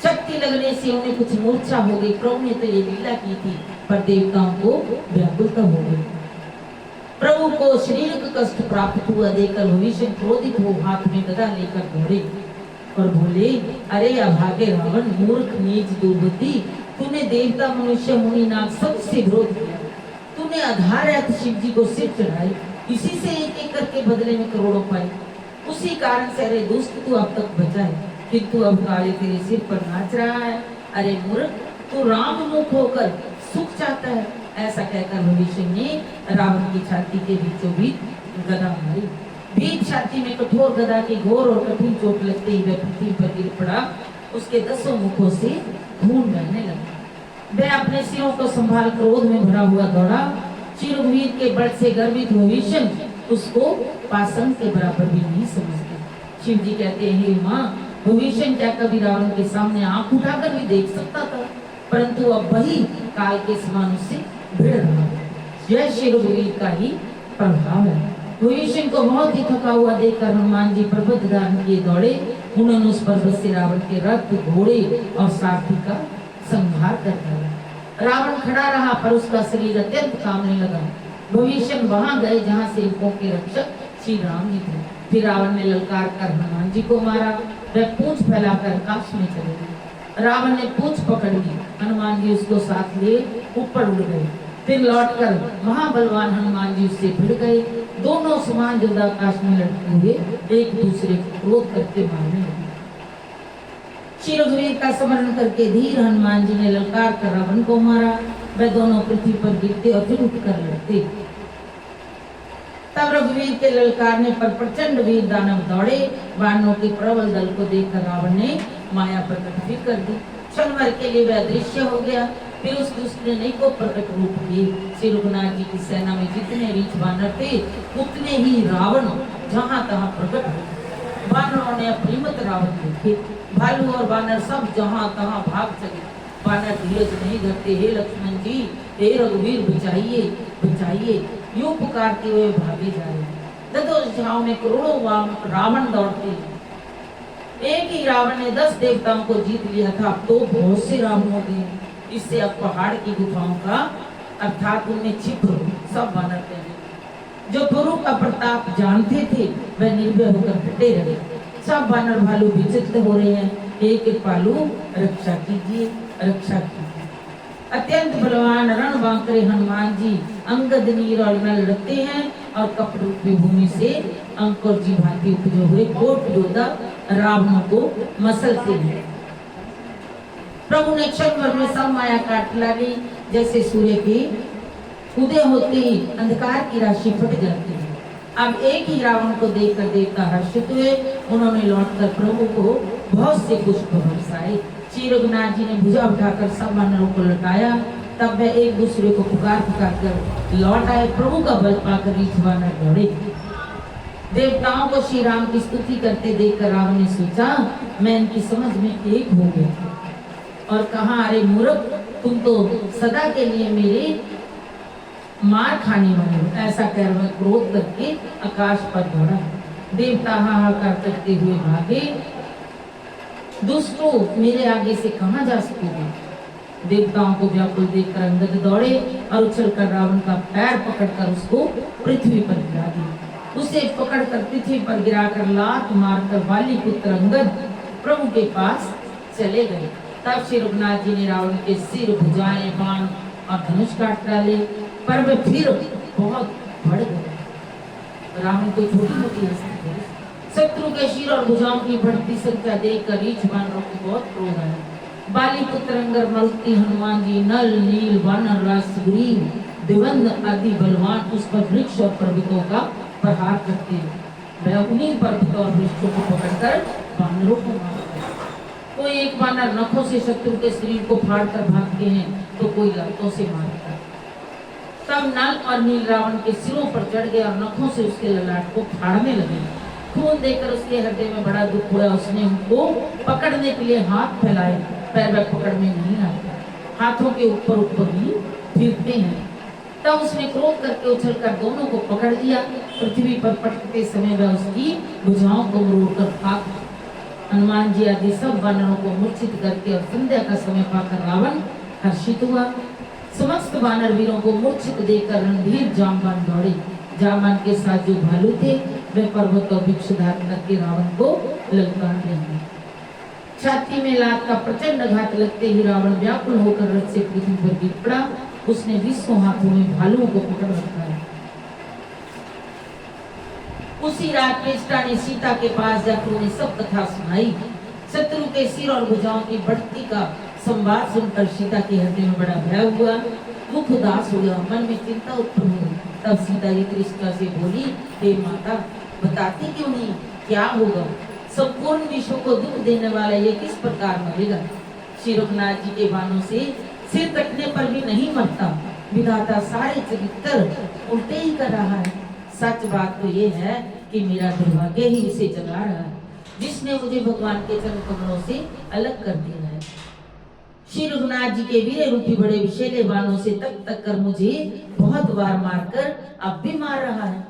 शक्ति लगने से उन्हें कुछ मूर्छा हो गई। प्रभु ने तो ये लीला की थी, पर देवताओं को व्याकुलता हो गई। प्रभु को शारीरिक कष्ट प्राप्त हुआ देखकर भविष्य क्रोधित हो हाथ में गदा लेकर दौड़े और बोले, अरे अभागे रावण, मूर्ख, नीच, दुर्बुद्धि, तूने देवता, मनुष्य, मुनि, नाग सबसे विरोध किया। तूने आधार शिव जी को सिर चढ़ाई, इसी से एक एक करके बदले में करोड़ों पाए। उसी कारण से अरे दुष्ट, तू अब तक बचा है, किंतु अब काले तेरे सिर पर नाच रहा है। अरे मूर्ख, तू राम मुख होकर सुख चाहता है। ऐसा कहकर भविष्य ने रावण की छाती के बीचों बीच गदा मारी। बीच छाती में कठोर गदा की घोर और कठिन चोट लगते ही वह पृथ्वी पर गिर पड़ा। उसके 10 मुखों से खून बहने लगा। वह अपने सिरों को संभाल क्रोध में भरा हुआ दौड़ा। चिरवीर के बल से गर्वित भविष्य उसको पासन के बराबर भी नहीं समझते। शिव जी कहते हैं, हे माँ, भविष्य क्या कभी रावण के सामने आंख उठाकर भी देख सकता था, परंतु अब वही काल के समान उससे भिड़ रहा है। यह शिरवीर का ही प्रभाव है। भविष्य को बहुत ही थका हुआ देखकर हनुमान जी पर्वत धारण किए दौड़े। उन्होंने उस पर्वत से रावण के रथ, घोड़े और सारथी का संहार कर दिया। रावण खड़ा रहा, पर उसका शरीर अत्यंत कांपने लगा। भविष्य वहां गए जहां सेवकों के रक्षक श्री राम जी थे। फिर रावण ने ललकार कर हनुमान जी को मारा। वह पूंछ फैलाकर आकाश में चले गए। रावण ने पूंछ पकड़ ली। हनुमान जी उसको साथ ले ऊपर उड़ गए। फिर लौटकर महाबलवान हनुमान जी उससे भिड़ गए। दोनों समान योद्धा आकाश में लड़ते हुए एक दूसरे को क्रोध करके मारने लगे। श्री रघुवीर का स्मरण करके धीर हनुमान जी ने ललकार कर रावण को मारा। वह दोनों पृथ्वी पर गिरते और फिर उठकर लड़ते। तब रघुवीर के ललकारने पर प्रचंड वीर दानव दौड़े। वानरों के प्रबल दल को देखकर रावण ने माया प्रकट भी कर दी। क्षण भर के लिए वह दृश्य हो गया। फिर उस दुष्ट ने नहीं को प्रकट रूप किए। श्री रघुनाथ जी की सेना में जितने रीछ वानर थे, उतने ही रावण जहाँ तहाँ प्रकट हो। वानरों ने अपरिमित रावण देखे। भालू और वानर सब जहाँ तहाँ भाग चले। वानर धीरज नहीं धरते। हे लक्ष्मण जी, हे रघुवीर, बचाइए बचाइए, यूं पुकारते हुए भागे जा रहे। ददोषाओं में करोड़ों रावण दौड़ते हैं। एक ही रावण ने 10 देवताओं को जीत लिया था, अब तो बहुत से रावण हो गए। इससे अब पहाड़ की गुफाओं का अर्थात उनमें छिप सब वानर थे। जो गुरु का प्रताप जानते थे वह निर्भय होकर डटे रहे। सब वानर भालू विचित्र हो रहे हैं। हे कृपालु, रक्षा कीजिए, रक्षा कीजिए। अत्यंत बलवान रणबांकरे हनुमान जी अंगद, नीर और नल लड़ते हैं और कपट भूमि से अंकुर जी भांति उपजे हुए कोट योद्धा रावणों को मसलते हैं। प्रभु ने क्षण भर में सब माया काट डाली। जैसे सूर्य की उदय होते ही अंधकार की राशि फट जाती है। अब एक ही रावण को देखकर देवता हर्षित हुए। उन्होंने लौटकर प्रभु को बहुत से पुष्प बरसाए। श्री रघुनाथ जी ने भुजा उठाकर सब वानरों को लौटाया। तब वह एक दूसरे को पुकार कर लौट आए। प्रभु का बल पाकर रीछ वानर दौड़े। देवताओं को श्री राम की स्तुति करते देखकर रावण ने सोचा, मैं इनकी समझ में एक हो गया और कहा, अरे मूर्ख, तुम तो सदा के लिए मेरे मार खाने वाले हो। ऐसा कर वह क्रोध करके आकाश पर दौड़ा। देवता हाहाकार करते हुए भागे। दुष्टों, मेरे आगे से कहां जा सकोगे? देवताओं को व्याकुल देखकर अंगद दौड़े और उछलकर रावण का पैर पकड़कर उसको पृथ्वी पर गिरा दिया। उसे पकड़कर पृथ्वी पर गिराकर लात मारकर बाली पुत्र अंगद प्रभु के पास चले गए। तब श्री रघुनाथ जी ने रावण के सिर, भुजाएं, बाण और धनुष काट डाले, पर वे फिर बहुत बढ़ गए। रावण को छोटी मोटी हस्ती थी। शत्रु के सिर और भुजाओं की बढ़ती संख्या देखकर रीछ वानरों को बहुत क्रोध आया। बाली पुत्र अंगर, मरुति, हनुमान जी, नल, नील, वानर राज, सुग्रीव, देवंद आदि बलवान उस पर वृक्ष और पर्वतों का प्रहार करते हैं। वह उन्हीं पर्वतों और वृक्षों को पकड़कर वानरों को मारते। कोई एक वानर नखों से शत्रु के शरीर को फाड़कर भागते हैं तो कोई लातों से मारता है। तब नल और नील रावण के सिरों पर चढ़ गए और नखों से उसके ललाट को फाड़ने लगे। खून देकर उसके हृदय में बड़ा दुख हुआ। उसने उनको पकड़ने के लिए हाथ फैलाए, पर वह पकड़ में नहीं आते, हाथों के ऊपर ऊपर ही फिरते हैं। तब उसने क्रोध करके उछलकर दोनों को पकड़ लिया। पृथ्वी पर पटकते समय वह उसकी भुजाओं को मरोड़कर फाक। हनुमान जी आदि सब वानरों को मूर्छित करके और संध्या का समय पाकर रावण हर्षित हुआ। समस्त वानर वीरों को मूर्छित देकर रणधीर जामवान दौड़े। जामवान के साथ जो भालू थे वे पर्वत और वृक्ष धारण करके रावण को ललकार रहे। छाती में लात का प्रचंड घात लगते ही रावण व्याकुल होकर रथ से पृथ्वी पर गिर पड़ा। उसने 20 हाथों में भालुओं को पकड़ रखा है। उसी रात कृष्णा ने सीता के पास जाकर उन्हें सब कथा सुनाई। शत्रु के सिर और भुजाओं की बढ़ती का संवाद सुनकर सीता के हृदय में बड़ा भय हुआ, दुख उदास हुआ, मन में चिंता उत्पन्न हुई। तब सीता जी कृष्णा से बोली, हे माता, बताती क्यों नहीं, क्या होगा? संपूर्ण विश्व को दुख देने वाला ये किस प्रकार मरेगा? श्री रघुनाथ जी के बाणों से सिर कटने पर भी नहीं मरता। विधाता सारे चरित्र उल्टे ही कर रहा है। सच बात तो ये है कि मेरा दुर्भाग्य ही उसे जगा रहा है, जिसने मुझे भगवान के चरण कमलों से अलग कर दिया है। श्री रघुनाथ जी के वीर रूपी बड़े विषैले बाणों से तक कर मुझे बहुत बार मारकर अब भी मार रहा है,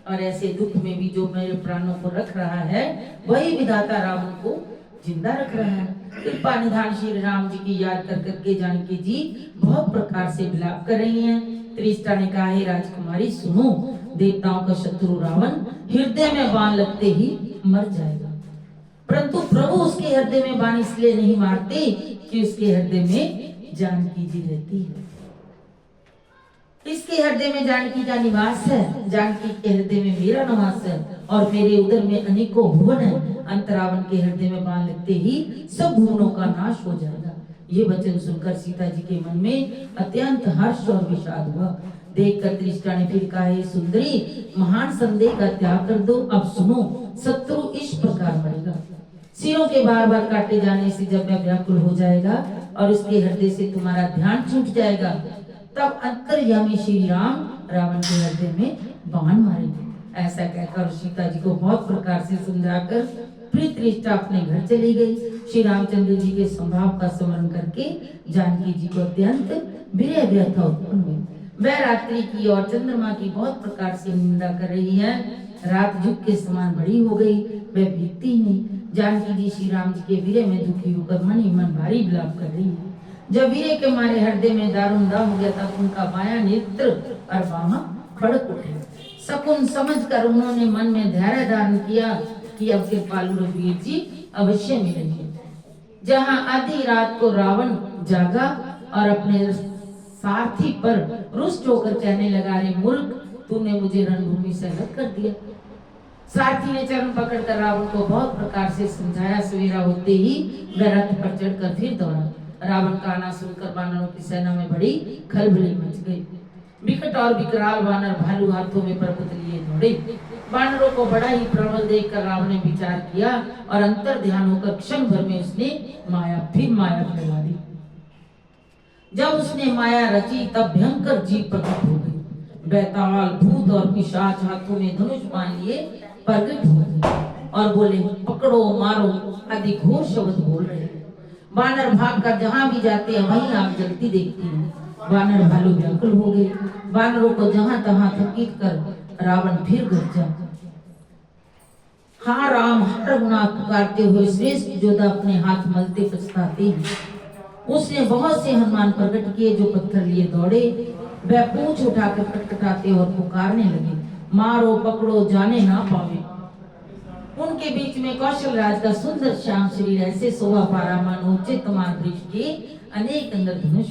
और ऐसे दुख में भी जो मेरे प्राणों को रख रहा है वही विधाता रावण को जिंदा रख रहा है। कृपा निधान श्री राम जी की याद कर करके जानकी जी बहुत प्रकार से विलाप कर रही हैं। त्रिष्टा ने कहा, हे राजकुमारी सुनो, देवताओं का शत्रु रावण हृदय में बाण लगते ही मर जाएगा, परंतु प्रभु उसके हृदय में बाण इसलिए नहीं मारते कि उसके हृदय में जानकी जी रहती है। इसके हृदय में जानकी का निवास है, जानकी के हृदय में मेरा निवास है, और मेरे उदर में अनेकों भुवन है। अंतरावन के हृदय में बाण लगते ही सब भुवनों का नाश हो जाएगा। ये वचन सुनकर सीता जी के मन में अत्यंत हर्ष और विषाद हुआ। देखकर त्रिष्टा ने फिर कहा, हे सुंदरी, महान संदेह का त्याग कर दो। अब सुनो, शत्रु इस प्रकार मरेगा। सिरों के बार बार काटे जाने से जब वह व्याकुल हो जाएगा और उसके हृदय से तुम्हारा ध्यान छूट जाएगा, तब अंतर्यामी श्री राम रावण के हृदय में बाण मारेंगे। ऐसा कहकर सीता जी को बहुत प्रकार से समझाकर फिर त्रिष्टा अपने घर चली गई। श्री रामचंद्र जी के स्वभाव का स्मरण करके जानकी जी को अत्यंत विरह व्यथा उत्पन्न हुई। वह रात्रि की और चंद्रमा की बहुत प्रकार से निंदा कर रही है। रात युग के समान बड़ी हो गई, वह बीतती ही नहीं। जानकी जी श्री राम जी के विरह में दुखी होकर मन ही मन भारी विलाप कर रही है। जब वीरे के मारे हृदय में दारुण दाह हो गया, तब उनका बायां नेत्र और बामा फड़क उठे। शकुन समझकर उन्होंने मन में धैर्य धारण किया कि अब कृपालु रघुवीर जी अवश्य मिलेंगे। जहाँ आधी रात को रावण जागा और अपने सारथी पर रुष्ट होकर कहने लगा, रे मूर्ख, तूने मुझे रणभूमि से अलग कर दिया। सारथी ने चरण पकड़कर रावण को बहुत प्रकार से समझाया। सवेरा होते ही वह रथ पर चढ़कर फिर दौड़ा। रावण का आना सुनकर वानरों की सेना में बड़ी खलबली मच गई। विकट और विकराल वानर भालू हाथों में पर्वत लिए दौड़े। वानरों को बड़ा ही प्रबल देखकर रावण ने विचार किया और अंतर ध्यान होकर क्षण भर में उसने माया फैला दी। जब उसने माया रची तब भयंकर जीव प्रकट हो गई। बैताल, भूत और पिशाच हाथों में धनुष बांध लिए प्रकट हो गए और बोले, पकड़ो, मारो आदि घोर शब्द बोल रहे। वानर भागकर जहां भी जाते हैं वहीं आग जलती देखती है। वानर भालू व्याकुल हो गए। वानरों को जहां तहां थकीत कर रावण फिर गरजा। हाँ राम, रघुनाथ पुकारते हुए श्रेष्ठ योद्धा अपने हाथ मलते पछताते हैं। उसने बहुत से हनुमान प्रकट किए जो पत्थर लिए दौड़े। वह पूंछ उठाकर खटखटाते और पुकारने लगे, मारो, पकड़ो, जाने ना पावे। उनके बीच में कौशल राज का सुंदर श्याम शरीर ऐसे शोभा पा रहा मानो चित्तमान वृक्ष के अनेक इंद्रधनुष।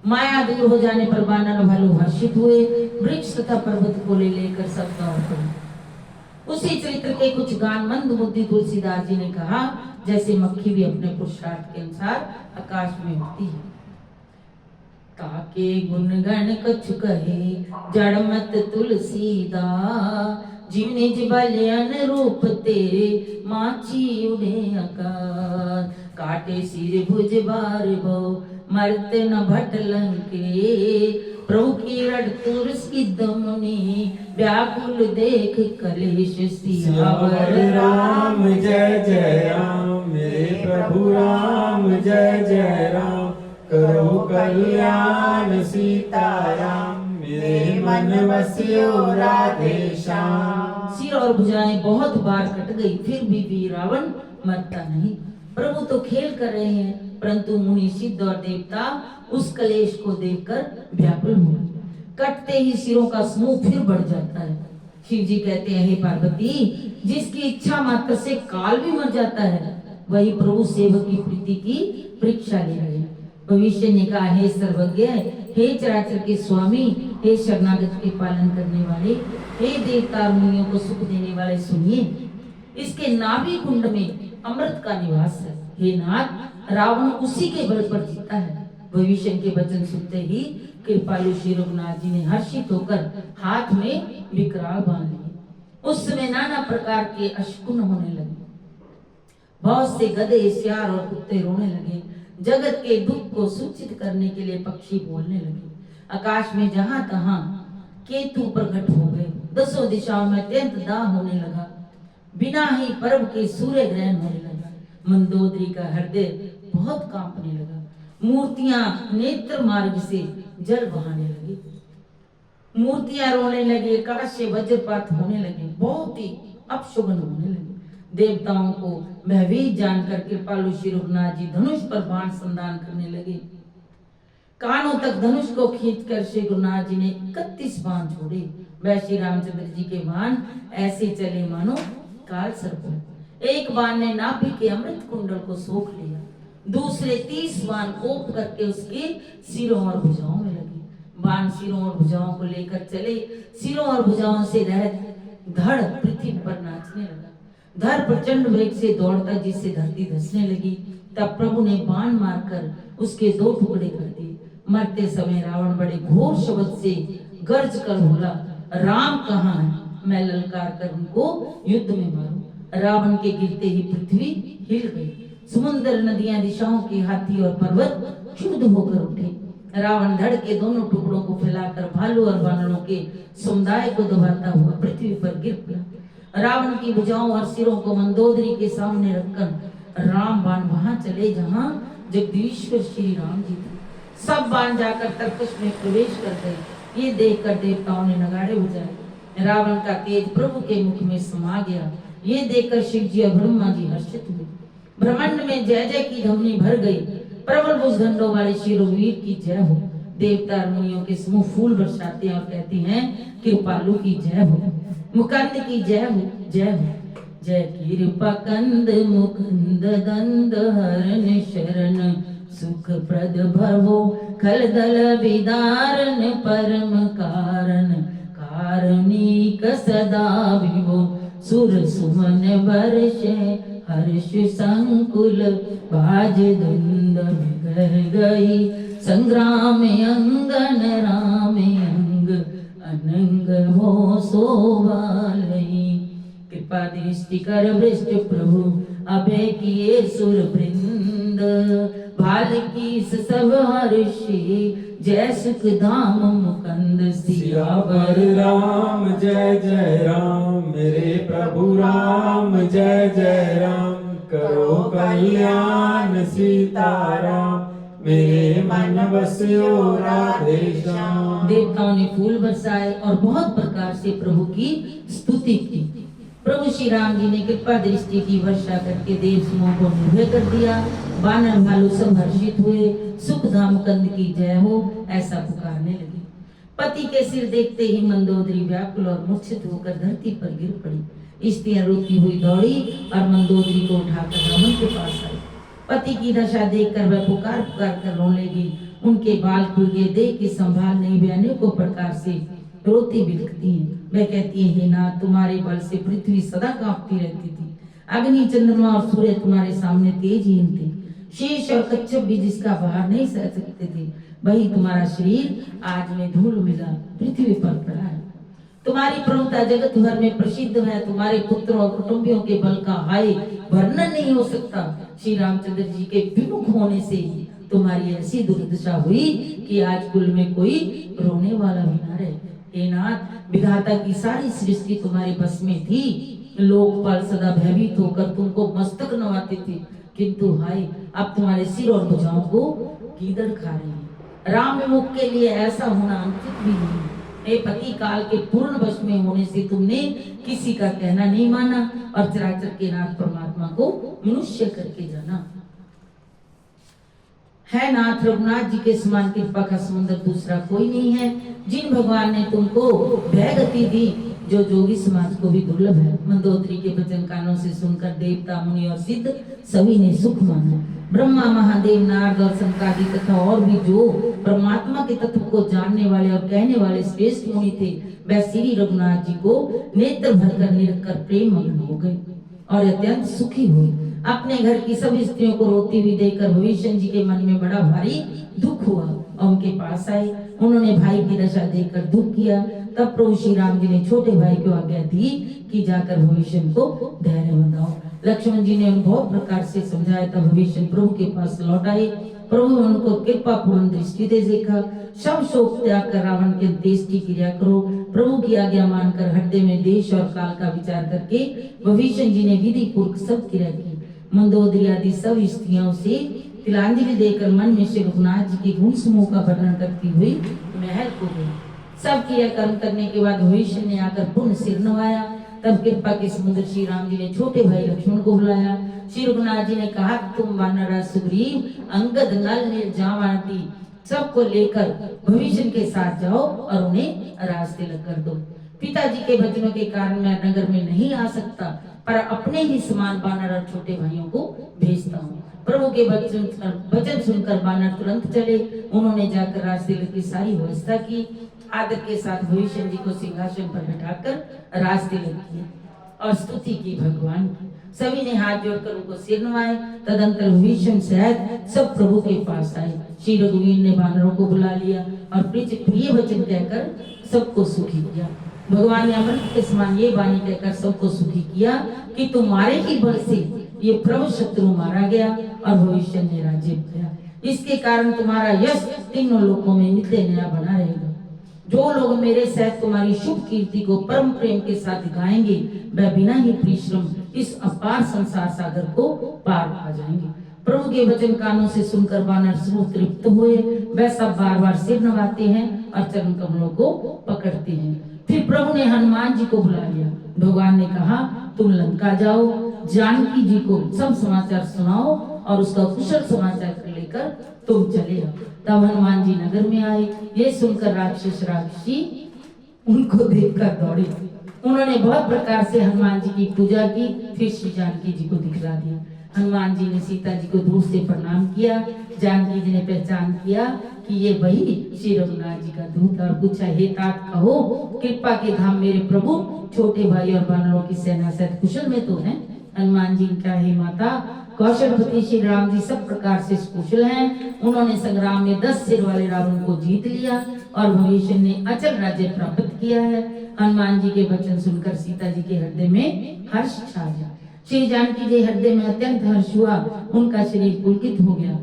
माया दूर हो जाने पर वानर भालू हर्षित हुए। वृक्ष तथा पर्वत को ले लेकर सब दौड़ पड़े। उसी चरित्र के कुछ गान मंद बुद्धि तुलसीदास जी ने कहा, जैसे मक्खी भी अपने पुरुषार्थ के अनुसार आकाश में उड़ती है। ताके गुणगण कछु कहे जड़ मत तुलसीदास, जिव निज बल अनुरूप तेरे माची उड़े आकाश। फाटे सिर भुज बार भो मरते न भट लंके। प्रभु की रड़तुर सिद्ध मुनि व्याकुल देख कलेश सियावर राम जय जय राम मेरे प्रभु राम जय जय राम करो कल्याण सीताराम मेरे मन बसियो राधे श्याम। सिर और भुजाएं बहुत बार कट गई फिर भी रावण मरता नहीं। प्रभु तो खेल कर रहे हैं परंतु मुनि सिद्ध और देवता उस कलेश को देखकर व्याकुल हुए। कटते ही सिरों का समूह फिर बढ़ जाता है। शिव जी कहते हैं हे पार्वती जिसकी इच्छा मात्र से काल भी मर जाता है वही प्रभु सेवक की प्रीति की परीक्षा ले रहे हैं। भविष्य ने कहा हे सर्वज्ञ हे चराचर के स्वामी हे शरणागत के पालन करने वाले हे देवता मुनियों को सुख देने वाले सुनिए इसके नाभि कुंड में अमृत का निवास है। हे नाथ रावण उसी के बल पर जीता है। भविष्य के वचन सुनते ही कृपालु श्री रघुनाथ जी ने हर्षित होकर हाथ में विकराल बांध लिए। उस समय नाना प्रकार के अशकुन होने लगे। बहुत से गधे सियार और कुत्ते रोने लगे। जगत के दुख को सूचित करने के लिए पक्षी बोलने लगे। आकाश में जहां तहां केतु प्रकट हो गए। दसों दिशाओं में अत्यंत दाह होने लगा। बिना ही पर्व के सूर्य ग्रहण होने लगा। मंदोदरी का हृदय बहुत कांपने लगा। मूर्तियां नेत्र मार्ग से जल बहाने लगी। मूर्तियां रोने लगे। आकाश से वज्रपात होने लगे। बहुत ही अपशुभन होने लगे। देवताओं को भयभीत जानकर कृपालु श्री रघुनाथ जी धनुष पर बाण संधान करने लगे। कानों तक धनुष को खींचकर श्री रघुनाथ जी ने 31 बाण छोड़े। वह श्री रामचंद्र जी के बाण ऐसे चले मानो काल सर्प। एक बाण ने नाभि के अमृत कुंडल को सोख लिया। दूसरे 30 बाण कोप करके उसके सिरों और भुजाओं में लगे। बाण सिरों और भुजाओं को लेकर चले। सिरों और भुजाओं से रहित धड़ पृथ्वी पर नाचने लगा। धड़ प्रचंड वेग से दौड़ता जिससे धरती धंसने लगी। तब प्रभु ने बाण मारकर उसके 2 टुकड़े कर दिए। मरते समय रावण बड़े घोर शब्द से गर्ज कर बोला राम कहाँ है मैं ललकार कर उनको युद्ध में मारूं। रावण के गिरते ही पृथ्वी हिल गई। समुद्र नदियां दिशाओं के हाथी और पर्वत क्षुब्ध होकर उठे। रावण धड़ के दोनों टुकड़ों को फैलाकर भालू और वानरों के समुदाय को दबाता हुआ पृथ्वी पर गिर पड़ा। रावण की भुजाओं और सिरों को मंदोदरी के सामने रखकर राम बाण वहां चले जहां जगदीश्वर श्री राम जी थे। सब बाण जाकर तर्कश में प्रवेश कर गए। ये देखकर देवताओं ने नगाड़े बजाए। रावण का तेज प्रभु के मुख में समा गया। ये देखकर शिव जी और ब्रह्मा जी हर्षित हुए। ब्रह्मांड में जय जय की ध्वनि भर गई। प्रबल भुजदंडों वाले श्री रघुवीर की जय हो। देवता मुनियों के समूह फूल बरसाते हैं और कहते हैं कृपालु की जय हो, मुकुंद की जय हो, जय हो। जय कृपा कंद मुकुंद दंड हरण शरण सुख प्रद भवो खलदल विदारण परम कारण कारुणिक सदा विभो सुर सुमन वर्षे हर्ष संकुल बाज धुंद बिगड़ गई संग्राम अंगन राम अंग अनंग हो शोभालई। कृपा दृष्टि कर वृष्ट प्रभु अभय किए सुर वृंद भाल की सब हर्षि जय सुख धाम मुकुंद सियावर राम जय जय राम मेरे प्रभु राम जय जय राम करो कल्याण सीताराम मेरे मन बसियो राधे श्याम। देवताओं ने फूल बरसाए और बहुत प्रकार से प्रभु की स्तुति की। प्रभु श्री राम जी ने कृपा दृष्टि की वर्षा करके देव समूह को निर्भय कर दिया। वानर भालू सब हर्षित हुए। सुख धाम कंद की जय हो ऐसा पुकारने लगे। पति के सिर देखते ही मंदोदरी व्याकुल और मूर्छित होकर धरती पर गिर पड़ी। स्त्रियां रोती हुई दौड़ी और मंदोदरी को उठाकर रावण के पास आई। पति की दशा देखकर वह पुकार पुकार कर रोने लगी। उनके बाल खुल गए। देख के संभाल नहीं वे अनेकों प्रकार से रोती बिलखती हैं। वह कहती है हे नाथ तुम्हारे बल से पृथ्वी सदा कांपती रहती थी। अग्नि चंद्रमा और सूर्य तुम्हारे सामने तेजहीन थे। शेष और कच्छप भी जिसका भार नहीं सह सकते थे वही तुम्हारा शरीर आज में धूल मिला पृथ्वी पर पड़ा है। तुम्हारी प्रभुता जगत भर में प्रसिद्ध है। तुम्हारे पुत्र और कुटुंबियों के बल का हाय वर्णन नहीं हो सकता। श्री रामचंद्र जी के विमुख होने से तुम्हारी ऐसी दुर्दशा हुई कि आज कुल में कोई रोने वाला भी न रहे। हे नाथ, विधाता की सारी सृष्टि तुम्हारे बस में थी। लोकपाल सदा भयभीत होकर तुमको मस्तक नवाते थे, किंतु हाय अब तुम्हारे सिर और भुजाओं को गीदड़ खा रही है। राम विमुख के लिए ऐसा होना अनुचित भी नहीं। हे पति, काल के पूर्ण वश में होने से तुमने किसी का कहना नहीं माना और चराचर के नाथ परमात्मा को मनुष्य करके जाना। है नाथ, रघुनाथ जी के समान कृपा का समुद्र दूसरा कोई नहीं है। जिन भगवान ने तुमको भय गति दी जो जोगी समाज को भी दुर्लभ है। मंदोदरी के वचन कानों से सुनकर देवता, मुनि और सिद्ध सभी ने सुख माना। ब्रह्मा, महादेव, नारद और सनकादि तथा और भी जो परमात्मा के तत्व को जानने वाले और कहने वाले श्रेष्ठ मुनि थे, वह श्री रघुनाथ जी को नेत्र भरकर निरखकर प्रेम मग्न हो गए और अत्यंत सुखी हुए। अपने घर की सभी स्त्रियों को रोती हुई देखकर भविष्य जी के मन में बड़ा भारी दुख हुआ और उनके पास आए। उन्होंने भाई की दशा देखकर दुख किया। तब प्रभु श्री राम जी ने छोटे भाई को आज्ञा दी कि जाकर भविष्य को धैर्य बंधाओ। लक्ष्मण जी ने उन बहुत प्रकार से समझाया। तब भविष्य प्रभु के पास लौट आए। प्रभु उनको कृपा पूर्ण दृष्टि दे देखा। सब शोक त्याग कर रावण के देश की क्रिया करो। प्रभु की आज्ञा मानकर हृदय में देश और काल का विचार करके भविष्य जी ने विधि पूर्वक सब क्रिया की। मंदोदरी आदि सब स्त्रियों से तिलांजलि देकर मन में श्री रघुनाथ जी के गुण समूह का वर्णन करती हुई महल को गई। सब क्रिया कर्म करने के बाद भविष्य ने आकर पुण्य सिर नवाया। तब कृपा के समुद्र श्री राम जी ने छोटे भाई लक्ष्मण को बुलाया। श्री रघुनाथ जी ने कहा, तुम वानर, सुग्रीव, अंगद, नल, नील, जामावती सबको लेकर भविष्य के साथ जाओ और उन्हें रास्ते लग कर दो। पिताजी के वचनों के कारण मैं नगर में नहीं आ सकता, पर अपने ही समान वानर और छोटे भाइयों को भेजता हूँ। प्रभु के वचन सुनकर वानर तुरंत चले। उन्होंने जाकर रास्ते की सारी व्यवस्था की। आदर के साथ भविष्य जी को सिंहासन पर बैठाकर रास्ते किए और स्तुति की भगवान की। सभी ने हाथ जोड़कर उनको सिर नवाए। तदंतर भविष्य सहित सब प्रभु के पास आए। श्री रघुवीर ने वानरों को बुला लिया और प्रिय वचन कहकर सबको सुखी किया। भगवान ने अमृत के समान ये वाणी कहकर सबको सुखी किया कि तुम्हारे ही बल से ये प्रभु शत्रु मारा गया और भविष्य ने राज्य किया। इसके कारण तुम्हारा यश तीनों लोकों में नित्य नया बना रहेगा। जो लोग मेरे सहित तुम्हारी शुभ कीर्ति को परम प्रेम के साथ गाएंगे, वह बिना ही परिश्रम इस अपार संसार सागर को पार पा जाएंगे। प्रभु के वचन कानों से सुनकर वानर सब तृप्त हुए। वह सब बार बार सिर नवाते हैं और चरण कमलों को पकड़ते हैं। फिर प्रभु ने हनुमान जी को बुला लिया। भगवान ने कहा, तुम लंका जाओ, जानकी जी को सब समाचार सुनाओ और उसका कुशल समाचार लेकर तुम चले आओ। तब हनुमान जी नगर में आए। ये सुनकर राक्षस राक्षसी उनको देखकर दौड़े। उन्होंने बहुत प्रकार से हनुमान जी की पूजा की। फिर श्री जानकी जी को दिखला दिया। हनुमान जी ने सीता जी को दूर से प्रणाम किया। जानकी जी ने पहचान किया कि ये वही श्री रघुनाथ जी का दूत और पूछा, हे तात कहो, कृपा के धाम मेरे प्रभु छोटे भाई और वानरों की सेना सहित कुशल में तो है। हनुमान जी क्या, हे माता, कौशलपति श्री राम जी सब प्रकार से कुशल हैं। उन्होंने संग्राम में 10 सिर वाले रावण को जीत लिया और भविष्य ने अचल राज्य प्राप्त किया है। हनुमान जी के वचन सुनकर सीता जी के हृदय में हर्ष छा गया। श्री जानकी जी हृदय में अत्यंत हर्ष हुआ। उनका शरीर पुलकित हो गया।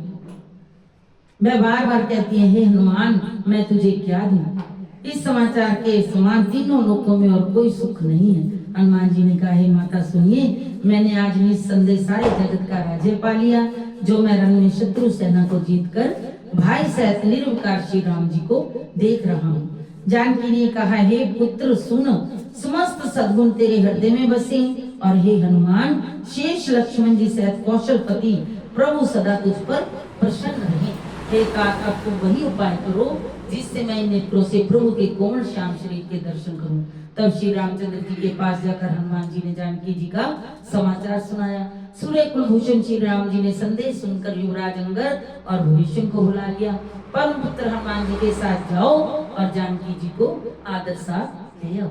मैं बार बार कहती है, हे हनुमान, मैं तुझे क्या दूं? इस समाचार के समान तीनों लोकों में और कोई सुख नहीं है। हनुमान जी ने कहा, हे माता सुनिए, मैंने आज निस्संदेह सारे जगत का राज्य पा लिया। जो मैं रण में शत्रु सेना को जीतकर भाई सहित निर्विकार श्री राम जी को देख रहा हूँ। जानकी ने कहा, हे पुत्र सुनो, समस्त सद्गुण तेरे हृदय में बसे और हे हनुमान, शेष लक्ष्मण जी सहित कौशलपति प्रभु सदा तुझ पर प्रसन्न रहे। हे तात, अब तुम वही उपाय करो जिससे मैं नेत्रों से प्रभु के कोमल श्याम शरीर के दर्शन करूं। तब श्री रामचंद्र जी के पास जाकर हनुमान जी ने जानकी जी का समाचार सुनाया। सूर्य कुलभूषण श्री राम जी ने संदेश सुनकर युवराज अंगद और भविष्य को बुला लिया। परम पुत्र हनुमान जी के साथ जाओ और जानकी जी को आदर साथ ले आओ।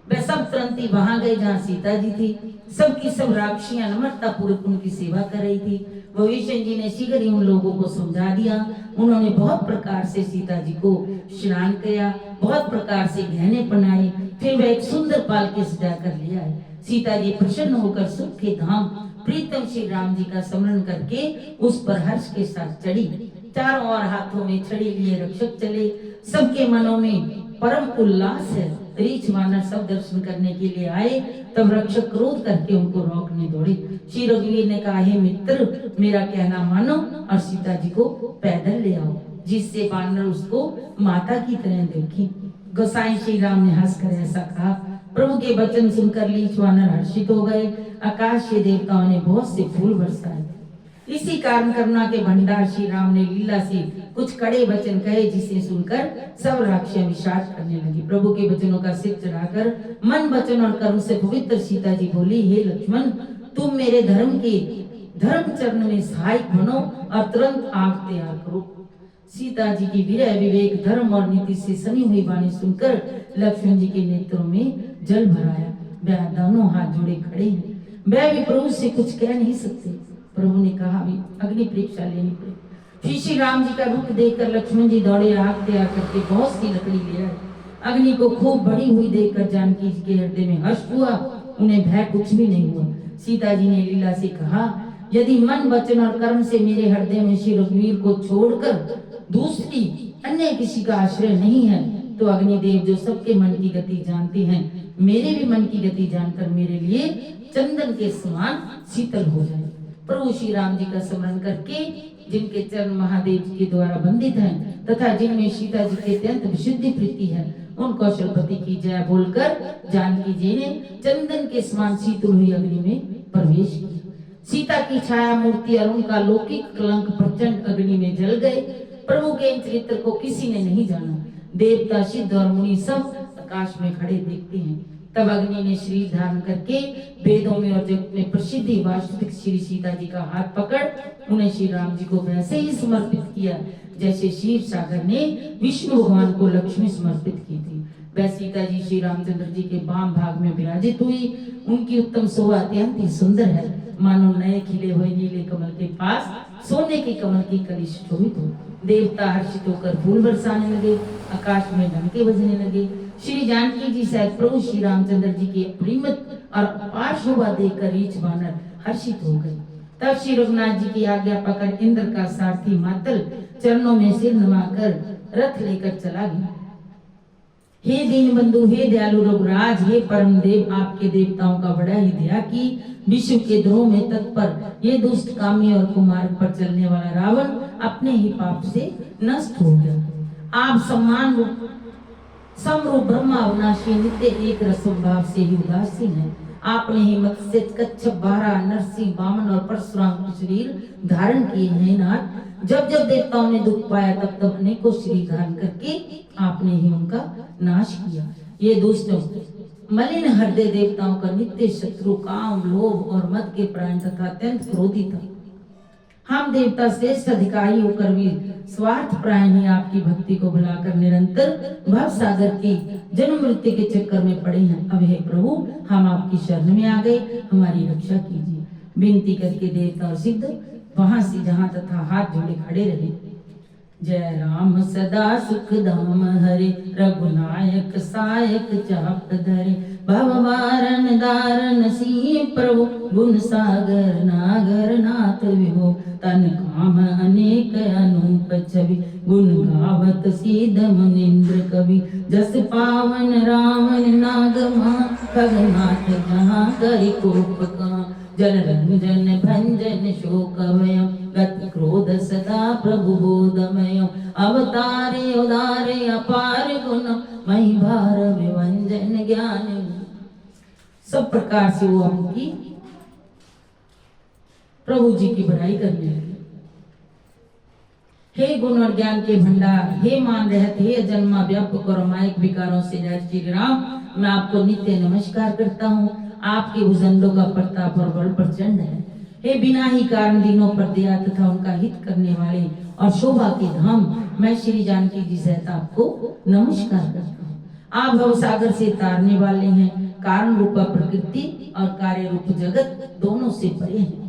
वे सब तुरंत ही वहां गए जहाँ सीता जी थी। सबकी सब राक्षियां नम्रता पूर्वक उनकी सेवा कर रही थी। भविष्य जी ने शीघ्र ही उन लोगों को समझा दिया। उन्होंने बहुत प्रकार से सीता जी को स्नान किया, बहुत प्रकार से गहने पहनाए, फिर वह एक सुंदर पालकी सजा कर ले आए। सीता जी प्रसन्न होकर सुख के धाम प्रीतम श्री राम जी का स्मरण करके उस पर हर्ष के साथ चढ़ी। चारों ओर हाथों में छड़ी लिए रक्षक चले। सबके मनों में परम उल्लास है। रीछ वानर सब दर्शन करने के लिए आए। तब रक्षक क्रोध करके उनको रोकने दौड़े। श्री रघुवीर ने कहा, हे मित्र, मेरा कहना मानो और सीता जी को पैदल ले आओ, जिससे वानर उसको माता की तरह देखें। गोसाई श्री राम ने हंसकर ऐसा कहा। प्रभु के वचन सुनकर रीछ वानर हर्षित हो गए। आकाश के देवताओं ने बहुत से फूल बरसाए। इसी कारण करुणा के भंडार श्री राम ने लीला से कुछ कड़े वचन कहे, जिसे सुनकर सब राक्षियां विषाद करने लगी। प्रभु के वचनों का सिर चढ़ाकर मन वचन और कर्म से पवित्र सीता जी बोली, हे लक्ष्मण, तुम मेरे धर्म चरण में सहायक बनो और तुरंत आग तैयार करो। सीता जी की विरह विवेक धर्म और नीति से सनी हुई वाणी सुनकर लक्ष्मण जी के नेत्रों में जल भराया। वे दोनों हाथ जोड़े खड़े हैं। वे भी प्रभु से कुछ कह नहीं सकते। प्रभु ने कहा, अभी अग्नि परीक्षा लेनी पड़ेगी। श्री राम जी का रूप देखकर लक्ष्मण जी दौड़े, आग तैयार करके बहुत सी लकड़ी ले आए। अग्नि को खूब बड़ी हुई देखकर जानकी जी के हृदय में हर्ष हुआ। उन्हें भय कुछ भी नहीं हुआ। सीता जी ने लीला से कहा, यदि मन वचन और कर्म से मेरे हृदय में श्री रघुवीर को छोड़कर दूसरी अन्य किसी का आश्रय नहीं है, तो अग्निदेव जो सबके मन की गति जानते हैं, मेरे भी मन की गति जानकर मेरे लिए चंदन के समान शीतल हो जाए। प्रभु श्री राम जी का स्मरण करके, जिनके चरण महादेव जी के द्वारा बंदित हैं तथा जिनमें सीता जी के अत्यंत विशुद्धि प्रीति है, उन कौशलपति की जय बोलकर जानकी जी ने चंदन के समान शीतल हुई अग्नि में प्रवेश किया। सीता की छाया मूर्ति और उनका लौकिक कलंक प्रचंड अग्नि में जल गए। प्रभु के इन चरित्र को किसी ने नहीं जाना। देवता, सिद्ध और मुनि सब आकाश में खड़े देखते हैं। तब अग्नि ने शरीर धारण करके वेदों में और जगत में प्रसिद्धि वास्तविक श्री सीता जी का हाथ पकड़ उन्हें श्री राम जी को वैसे ही समर्पित किया जैसे क्षीर सागर ने विष्णु भगवान को लक्ष्मी समर्पित की थी। वह सीता जी श्री रामचंद्र जी के वाम भाग में विराजित हुई। उनकी उत्तम शोभा अत्यंत ही सुंदर है, मानो नए खिले हुए नीले कमल के पास सोने के कमल की कली शोभित हो। देवता हर्षित होकर फूल बरसाने लगे, आकाश में डंके बजने लगे। श्री जानकी जी सहित प्रभु श्री रामचंद्र जी की परिमित और अपार शोभा देखकर रीछ वानर हर्षित हो गए। तब श्री रघुनाथ जी की आज्ञा पाकर इंद्र का सारथी मातल चरणों में सिर नवाकर रथ लेकर चला गया। हे दीन बंधु, हे दयालु रघुराज, हे परम देव, आपके देवताओं का बड़ा ही दया की विश्व के द्रोह में तत्पर ये दुष्ट कामी और कुमार्ग पर चलने वाला रावण अपने ही पाप से नष्ट हो गया। आप समरूप ब्रह्मा अविनाशी नित्य एक रसम भाव से ही उदासीन है। आपने ही मत्स्य, कच्छप, बारह, नरसिंह, वामन और परशुराम के शरीर धारण किए हैं। नाथ, जब जब देवताओं ने दुख पाया तब तब अनेकों शरीर धारण करके आपने ही उनका नाश किया। ये दुष्ट मलिन हृदय देवताओं का नित्य शत्रु काम, लोभ और मद के प्राण तथा अत्यंत क्रोधी था। हम देवता श्रेष्ठ अधिकारी होकर भी स्वार्थ प्राण ही आपकी भक्ति को भुलाकर निरंतर भव सागर की जन्म मृत्यु के चक्कर में पड़े हैं। अब हे प्रभु, हम आपकी शरण में आ गए, हमारी रक्षा कीजिए। विनती करके देवता और सिद्ध वहां से जहां तथा हाथ जोड़े खड़े रहे। जय राम सदा सुख धाम हरे, रघुनायक सायक चाप धरे, भव वारण दारण सी प्रभु, गुण सागर नागर नाथ विभो, तन काम अनेक अनूप छवि, गुण गावत सीध मुनिंद्र कवि, जस पावन रावण नागमा, भगनाथ जहाँ करि कोप का, जन रंजन भंजन शोकमय, गति क्रोध सदा प्रभु बोधमय, अवतारे उदारे अपार गुण, मही भार विभंजन ज्ञान। सब प्रकार से वो उनकी प्रभु जी की बड़ाई करने लगे। हे गुण और ज्ञान के भंडार, हे मान रहत, हे अजन्मा व्यापक और अमायिक विकारों से रहित श्री राम, मैं आपको नित्य नमस्कार करता हूँ। आपके भुजंडों का प्रताप और बल प्रचंड है। हे बिना ही कारण दिनों पर दया तथा उनका हित करने वाले और शोभा के धाम, मैं श्री जानकी जी सहित आपको नमस्कार करता हूँ। आप भवसागर से तारने वाले हैं। कारण रूपा प्रकृति और कार्य रूप जगत दोनों से परे हैं।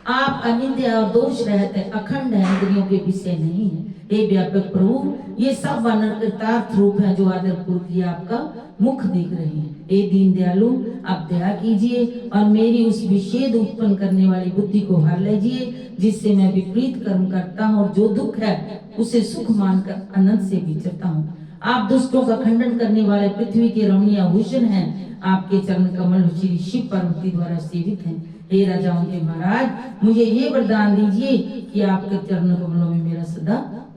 आप अनिंद्य और दोष रहते अखंड है, इंद्रियों के विषय नहीं है। हे व्यापक प्रभु, ये सब अनर्कृतार्थ रूप है जो आदर पूर्वक आपका मुख देख रहे हैं। हे दीन दयालु, आप दया कीजिए और मेरी उस विषेद उत्पन्न करने वाली बुद्धि को हर लीजिए, जिससे मैं विपरीत कर्म करता हूँ और जो दुख है उसे सुख मानकर आनंद से विचरता हूँ। आप दुष्टों का खंडन करने वाले पृथ्वी के रमणीय भूषण हैं। आपके चरण कमल श्री शिव पार्वती द्वारा सेवित हैं। हे राजाओं के महाराज, मुझे ये वरदान दीजिए कि आपके चरण कमलों में मेरा सदा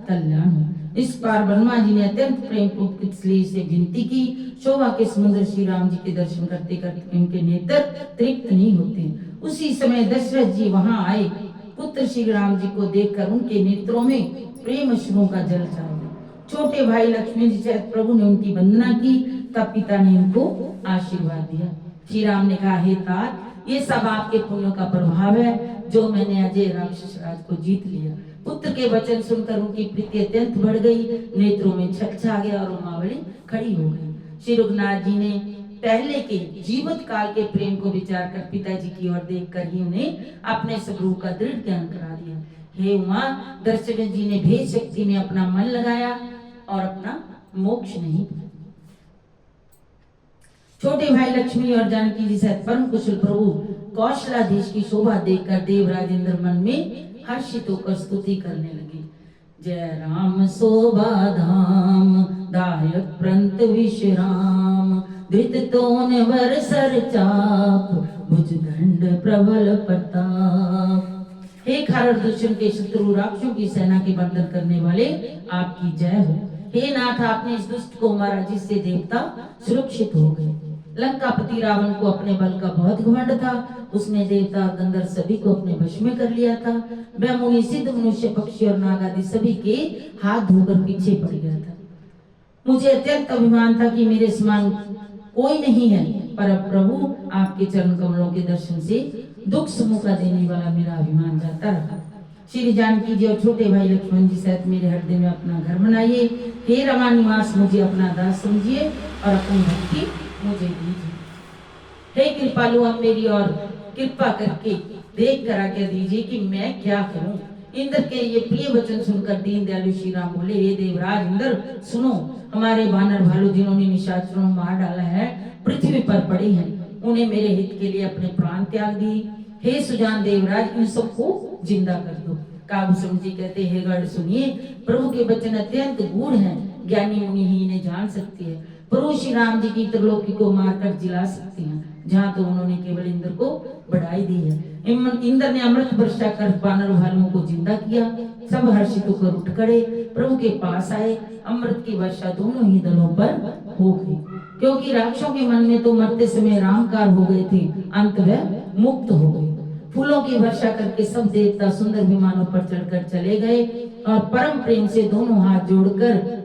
कल्याण हो। इस पार ब्रह्मा जी ने अत्यंत प्रेम पूर्वक इसलिए से विनती की। शोभा के समुद्र श्री राम जी के दर्शन करते करते उनके नेत्र तृप्त नहीं होते। उसी समय दशरथ जी वहां आए। पुत्र श्री राम जी को देखकर उनके नेत्रों में प्रेम अश्रुओं का जल छा गया। छोटे भाई लक्ष्मण जी सहित प्रभु ने उनकी वंदना की। तब पिता ने उनको आशीर्वाद दिया। श्री राम ने कहा, हे तात, ये सब आपके पुण्यों का प्रभाव है जो मैंने अजय राक्षस राज को जीत लिया। पुत्र के वचन सुनकर उनकी प्रीति अत्यंत बढ़ गई। नेत्रों में छल छा गया और रोमावली खड़ी हो गई। श्री रघुनाथ जी ने पहले के जीवित काल के प्रेम को विचार कर पिताजी की ओर देखकर ही उन्हें अपने स्वरूप का दृढ़ ज्ञान करा दिया। हे उमा, दशरथ जी ने भेद शक्ति में अपना मन लगाया और अपना मोक्ष नहीं। छोटे भाई लक्ष्मी और जानकी जी सहित परम कुशल प्रभु कौशलाधीश की शोभा देखकर देवराज इंद्र मन में हर्षित होकर स्तुति करने लगे। जय राम शोभा धाम दायक प्रंत विश्राम, धृत तोन वर सर चाप, भुजदंड प्रबल प्रताप। हे खारर दुष्यंत के शत्रु राक्षसों की सेना के बंधन करने वाले, आपकी जय हो। हे नाथ, आपने इस दुष्ट को मारा जिससे देवता सुरक्षित हो गए। लंकापति रावण को अपने बल का बहुत घमंड था। उसने देवता और गंधर्व सभी को अपने वश में कर लिया था। वह मुनि सिद्ध मनुष्य पक्षी और नाग आदि सभी के हाथ धोकर पीछे पड़ गया था। मुझे अत्यंत अभिमान था कि मेरे समान कोई नहीं है, पर अब प्रभु आपके चरण कमलों के दर्शन से दुख समुखा देने वाला मेरा अभिमान जाता रहा। श्री जानकी जी और छोटे भाई लक्ष्मण जी सहित मेरे हृदय में अपना घर बनाइए। हे रमा निवास, मुझे अपना दास समझिए और अपनी भक्ति मुझे दीजिए। हे कृपालु, आप मेरी और कृपा करके देख कर आज्ञा दीजिए कि मैं क्या करूं। इंद्र के ये प्रिय वचन सुनकर दीन दयालु श्री राम बोले, हे देवराज इंद्र, सुनो, हमारे वानर भालू जिन्होंने निशाचरों को मार डाला है पृथ्वी पर पड़े हैं। उन्हें मेरे हित के लिए अपने प्राण त्याग दिए। हे सुजान देवराज, इन सबको जिंदा कर दो। काबू समझी कहते, हे गण सुनिए, प्रभु के वचन अत्यंत गूढ़ हैं, ज्ञानी मुनि ही इन्हें जान सकते हैं। प्रभु श्री राम जी की त्रिलोकी को मारकर जिला सकते हैं, जहाँ तो उन्होंने केवल इंद्र को बढ़ाई दी है। इंद्र ने अमृत वर्षा कर वानर भालुओं को जिंदा किया। सब हर्षित होकर उठ खड़े, प्रभु के पास आए। अमृत की वर्षा दोनों ही दलों पर हो गई, क्योंकि राक्षसों के मन में तो मरते समय रामकार हो गए थे, अंत वह मुक्त हो गए। फूलों की वर्षा करके सब देवता सुंदर विमानों पर चढ़कर चले गए और परम प्रेम से दोनों हाथ जोड़कर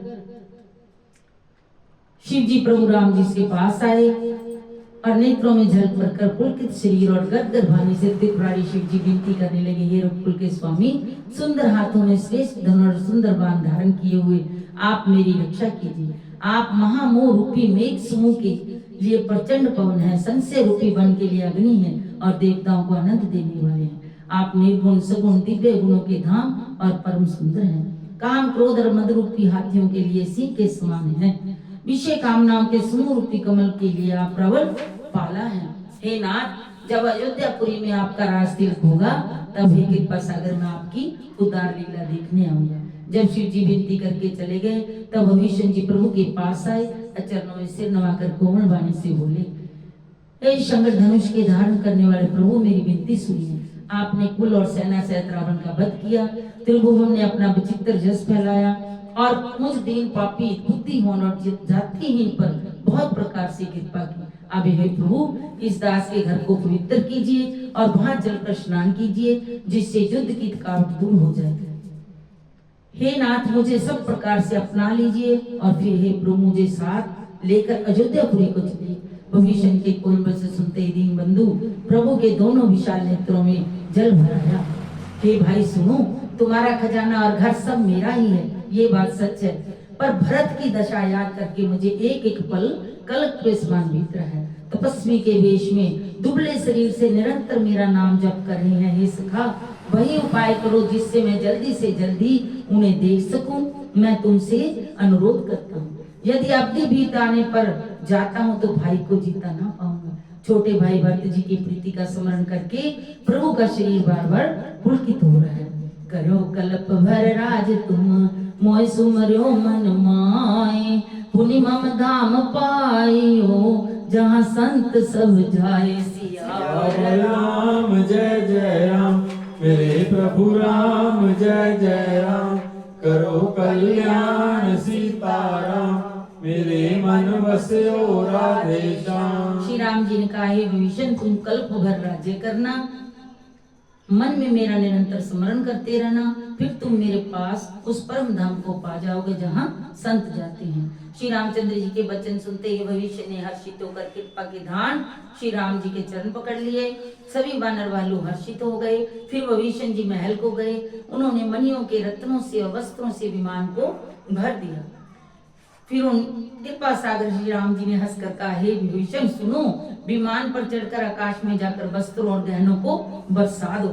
शिव जी प्रभु राम जी के पास आए और नेत्रों में झलक भरकर पुलकित शरीर और गदगद वाणी से त्रिपुरारी शिव जी विनती करने लगे, हे रघुकुल के स्वामी, सुंदर हाथों में श्रेष्ठ धनुष और सुंदर बाण धारण किए हुए आप मेरी रक्षा कीजिए। आप महामोह रूपी मेघ समूह के लिए प्रचंड पवन है, संशय रूपी वन के लिए अग्नि है और देवताओं को आनंद देने वाले हैं। आप निर्गुण सगुण दिव्य गुणों के धाम और परम सुंदर हैं। काम क्रोध और मद रूपी हाथियों के लिए सिंह के समान हैं। विषय कामनाओं के समूह रूपी कमल के लिए आप प्रबल पाला है। हे नाथ, जब अयोध्यापुरी में आपका राज तिलक होगा, तब हे कृपा सागर में आपकी उदार लीला देखने आऊंगा। जब शिव जी विनती करके चले गए, तब भविष्य जी प्रभु के पास आए, चरणों में सिर नवाकर कोमल वाणी से बोले, हे शंकर धनुष के धारण करने वाले प्रभु, मेरी विनती सुनिए। आपने कुल और सेना सहित रावण का वध किया, त्रिभुवन ने अपना विचित्र जस फैलाया और मुझ दीन पापी बुद्धिहीन और जातिहीन पर बहुत प्रकार से कृपा की। अब हे प्रभु, इस दास के घर को पवित्र कीजिए और वहां जलकर स्नान कीजिए, जिससे युद्ध की थकावट दूर हो जाए। हे नाथ, मुझे सब प्रकार से अपना लीजिए और फिर हे प्रभु, मुझे साथ लेकर अयोध्यापुरी को चलिए। भविष्य के कोल से सुनते ही दीन बंधु प्रभु के दोनों विशाल नेत्रों में जल भराया। हे भाई सुनो, तुम्हारा खजाना और घर सब मेरा ही है, ये बात सच है। पर भरत की दशा याद करके मुझे एक एक पल कलक के समान बीत रहा है। तपस्वी के वेश में दुबले शरीर से निरंतर मेरा नाम जप कर रही हैं। हे सखा, वही उपाय करो जिससे मैं जल्दी से जल्दी उन्हें देख सकूं। मैं तुमसे अनुरोध करता हूँ, यदि अवधि बीत आने पर जाता हूँ तो भाई को जीता ना पाऊंगा। छोटे भाई भरत जी की प्रीति का स्मरण करके प्रभु का शरीर बार बार पुलकित हो रहा है। करो कल्प भर राज तुम मोय सुमर्यो मन माए, पुनि मम धाम पाइयो जहाँ संत सब जाए। सिया राम जय जय राम, मेरे प्रभु राम जय जय राम, करो कल्याण सीताराम, मेरे मन बस्यो राधे श्याम। श्री राम जी ने कहा, हे विभीषण, तुम कल्प भर राज्य करना, मन में मेरा निरंतर स्मरण करते रहना, फिर तुम मेरे पास उस परम धाम को पा जाओगे जहाँ संत जाते हैं। श्री रामचंद्र जी के वचन सुनते ही भविष्य ने हर्षित होकर कृपा के धान श्री राम जी के चरण पकड़ लिए। सभी वानर भालू हर्षित हो गए। फिर भविष्य जी महल को गए। उन्होंने मणियों के रत्नों से और वस्त्रों से विमान को भर दिया। फिर उन कृपा सागर श्री राम जी ने हंसकर कहा, हे विभीषण सुनो, विमान पर चढ़कर आकाश में जाकर वस्त्रों और गहनों को बरसा दो।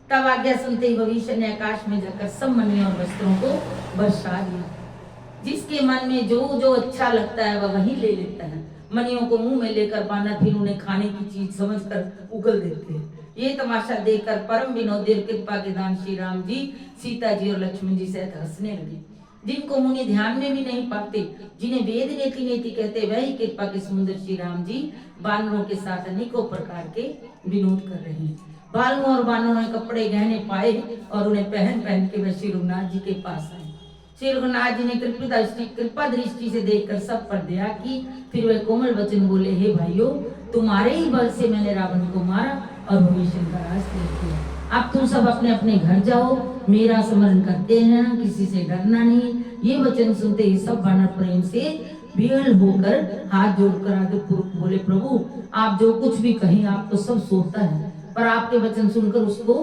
तब आज्ञा सुनते ही भविष्य ने आकाश में जाकर सब मणियों और वस्त्रों को बरसा दिया। जिसके मन में जो जो अच्छा लगता है वह वही ले लेता है। मणियों को मुंह में लेकर बानर फिर उन्हें खाने की चीज समझकर उगल देते हैं। ये तमाशा देखकर परम विनोदी और कृपा के दान श्री राम जी, सीता जी और लक्ष्मण जी सहित हंसने लगे। जिनको मुनि ध्यान में भी नहीं पाते, जिन्हें वेद नेति नेति कहते, वही कृपा के सुंदर श्री राम जी बानरों के साथ अनेकों प्रकार के विनोद कर रहे हैं। बालुओं और बानरों ने कपड़े गहने पाए और उन्हें पहन पहन के वह श्री रघुनाथ जी के पास आए। श्री रघुनाथ जी ने कृपा दृष्टि से देखकर सब पर दया की। फिर वह कोमल वचन बोले, हे भाइयों, तुम्हारे ही बल से मैंने रावण को मारा और भविष्य का राज किया। अब तुम सब अपने अपने घर जाओ, मेरा स्मरण करते रहना, किसी से डरना नहीं। ये वचन सुनते ही सब वानर प्रेम से विहल होकर हाथ जोड़कर आगे बोले, प्रभु आप जो कुछ भी कहें आपको सब सोचता है, पर आपके वचन सुनकर उसको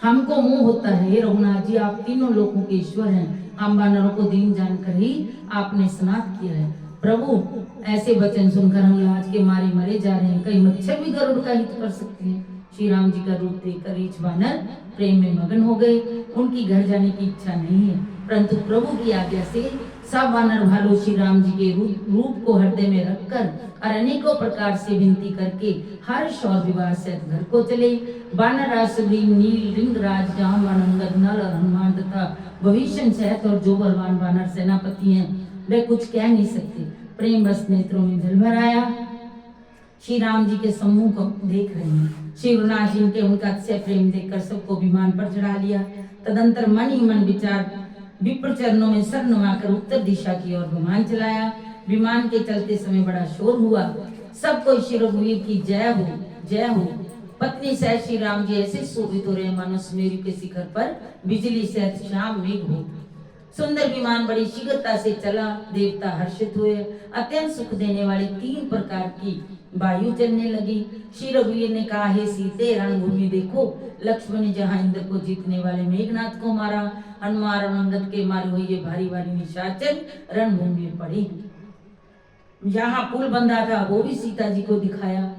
हमको मोह होता है। हे रघुनाथ जी, आप तीनों लोगों के ईश्वर हैं। हम वानरों को दीन जानकर ही आपने स्नात किया है। प्रभु ऐसे वचन सुनकर हम लाज के मारे मरे जा रहे हैं। कहीं मच्छर भी गरुड़ का हित कर सकते हैं। श्री राम जी का रूप देखकर रीछ वानर प्रेम में मगन हो गए। उनकी घर जाने की इच्छा नहीं है, परंतु प्रभु की आज्ञा से सब वानर भालू श्री राम जी के रूप को हृदय में रखकर और अनेकों प्रकार से विनती करके हर्ष और विवाह सहित घर को चले। वानर राज सुग्रीव, नील, रिंगराज, जामवान, अंगद, नल और हनुमान तथा भविष्य सहित और जो बलवान वानर सेनापति हैं वे कुछ कह नहीं सकते। प्रेम रस नेत्रों में जल भर आया। श्री राम जी के सम्मुख को देख रहे हैं। श्री रघुनाथ जी के उनका अतिशय प्रेम देखकर सबको विमान पर चढ़ा लिया। तदंतर मन ही मन विचार विप्र चरणों में सर नवाकर उत्तर दिशा की ओर विमान चलाया। विमान के चलते समय बड़ा शोर हुआ। सबको श्री रघुवीर की जय हो, जय हो। पत्नी सहित श्री राम जी ऐसे शोभित हो रहे मानो सुमेरु के शिखर पर बिजली सहित श्याम मेघ हो। सुंदर विमान बड़ी शीघ्रता से चला। देवता हर्षित हुए। अत्यंत सुख देने वाली 3 प्रकार की वायु चलने लगी। श्री रघुवीर ने कहा, हे सीते, रणभूमि देखो। लक्ष्मण ने जहाँ इंद्र को जीतने वाले मेघनाथ को मारा, हनुमान और अंगद के मारे हुए ये भारी भारी निशाचर रणभूमि में पड़े। जहाँ पुल बंधा था वो भी सीता जी को दिखाया।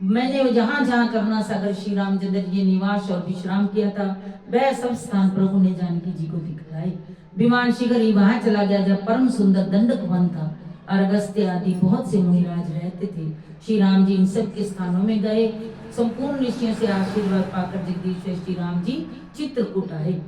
मैंने जहाँ जहाँ करुणा सागर श्री रामचंद्र जी निवास और विश्राम किया था, वह सब स्थान प्रभु ने जानकी जी को दिखलाए। विमान शीघ्र ही वहां चला गया जब परम सुंदर दंडक वन था और अगस्त्य आदि बहुत से मुनिराज रहते थे। श्री राम जी इन सब के स्थानों में गए। संपूर्ण ऋषियों से आशीर्वाद पाकर जगदीश्वर श्री राम जी चित्रकूट आए।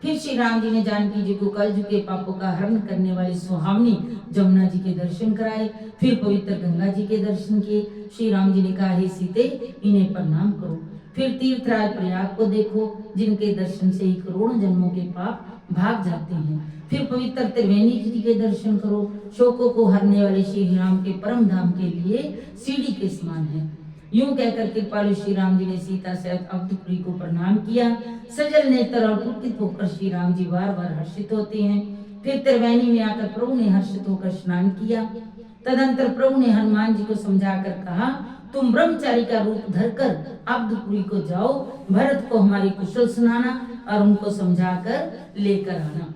फिर श्री राम जी ने जानकी जी को कलयुग के पापों का हरण करने वाली सुहावनी जमुना जी के दर्शन कराए। फिर पवित्र गंगा जी के दर्शन किए। श्री राम जी ने कहा, हे सीते, इन्हें प्रणाम करो। फिर तीर्थराज प्रयाग को देखो, जिनके दर्शन से ही करोड़ों जन्मों के पाप भाग जाते हैं। फिर पवित्र त्रिवेणी जी के दर्शन करो। शोकों को हरने वाले श्री राम के परम धाम के लिए सीढ़ी के समान है। यूं कहकर कृपालु श्री राम जी ने सीता सहित अवधपुरी को प्रणाम किया। सजल नेत्र और पुलकित होकर श्री राम जी बार बार हर्षित होते हैं। फिर त्रिवेणी में आकर प्रभु ने हर्षित होकर स्नान किया। तदंतर प्रभु ने हनुमान जी को समझाकर कहा, तुम ब्रह्मचारी का रूप धरकर अवधपुरी को जाओ, भरत को हमारी कुशल सुनाना और उनको समझाकर लेकर आना।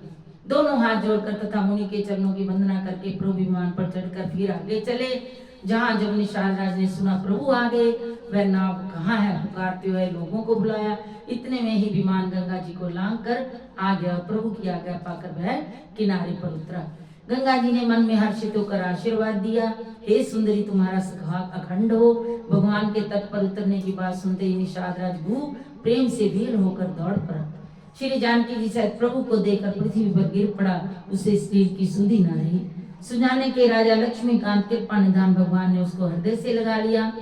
दोनों हाथ जोड़कर तथा मुनि के चरणों की वंदना करके प्रभु विमान पर चढ़कर फिर आगे चले। जहाँ जब निषाद राज ने सुना प्रभु आ गए, वह नाव कहाँ है पुकारते हुए लोगों को बुलाया। इतने में ही विमान गंगा जी को लांग कर आ गया। प्रभु की आज्ञा पाकर वह किनारे पर उतरा। गंगा जी ने मन में हर्षित होकर आशीर्वाद दिया, हे सुंदरी तुम्हारा सौभाग्य अखंड हो। भगवान के तट पर उतरने की बात सुनते ही निषाद राज भू प्रेम से भील होकर दौड़ पड़ा। श्री जानकी जी सहित प्रभु को देखकर पृथ्वी पर गिर पड़ा, उसे शरीर की सुधि न रही। सुजाने के राजा लक्ष्मीकांत कृपा निधान भगवान ने उसको हृदय से लगा लिया।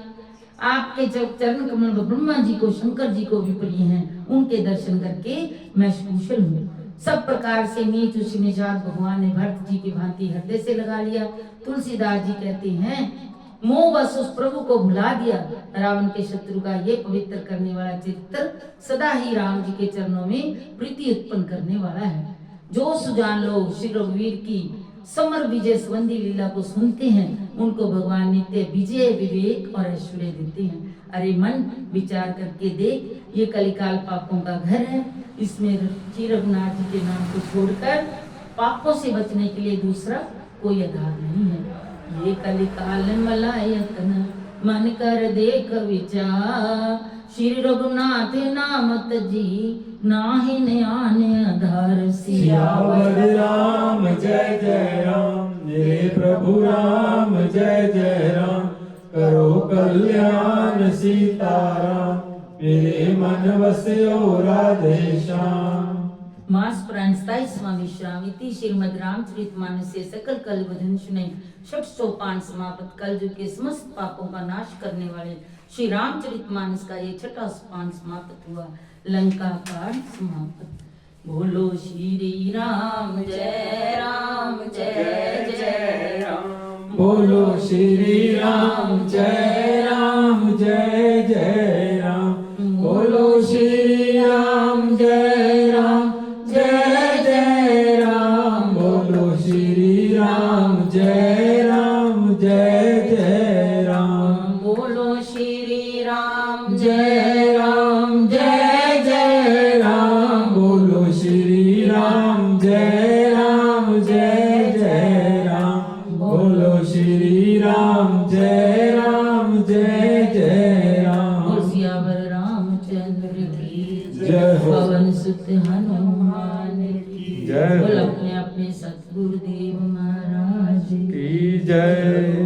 आपके चरण कमल ब्रह्मा जी को शंकर जी को भी प्रिय हैं, उनके दर्शन करके मैं कुशल हूँ। सब प्रकार से नीच उस निषाद भगवान ने भरत जी की भांति हृदय से लगा लिया। तुलसीदास जी कहते हैं, मोह बस उस प्रभु को भुला दिया। रावण के शत्रु का ये पवित्र करने वाला चित्र सदा ही राम जी के चरणों में प्रीति उत्पन्न करने वाला है। जो सुजान लोग श्री रघुवीर की समर विजय संबंधी लीला को सुनते हैं, उनको भगवान नित्य विजय विवेक और ऐश्वर्य देते हैं। अरे मन, विचार करके देख, ये कलिकाल पापों का घर है। इसमें श्री रघुनाथ जी के नाम को छोड़कर पापों से बचने के लिए दूसरा कोई आधार नहीं है। ये कलिकाल मलायतन मन कर देख विचार, श्री रघुनाथ नाम तजी नाहि न्यान आधार। सियावर राम जय जय राम, मेरे प्रभु राम जय जय राम। करो कल्याण सीताराम, मेरे मन वस्यो राधे श्याम। मास पुराण 27वां विश्राम। इति श्रीमद् रामचरितमानस से सकल कलबधन सुने षट सोपान समाप्त। कलयुग के समस्त पापों का नाश करने वाले श्री रामचरितमानस का ये छठा सोपान समाप्त हुआ। लंका कांड समाप्त। बोलो श्री राम जय जय जय राम। बोलो श्री राम जय जय राम। बोलो श्री राम जय जय राम। बोलो श्री राम जय जय राम। बोलो श्री राम जय जय राम। बोलो श्री राम जय जय राम। बोलो श्री राम जय जय राम। और सियावर रामचंद्र की जय हो। पवन सुत हनुमान की जय हो। बोल अपने अपने सतगुरुदेव महाराज की जय।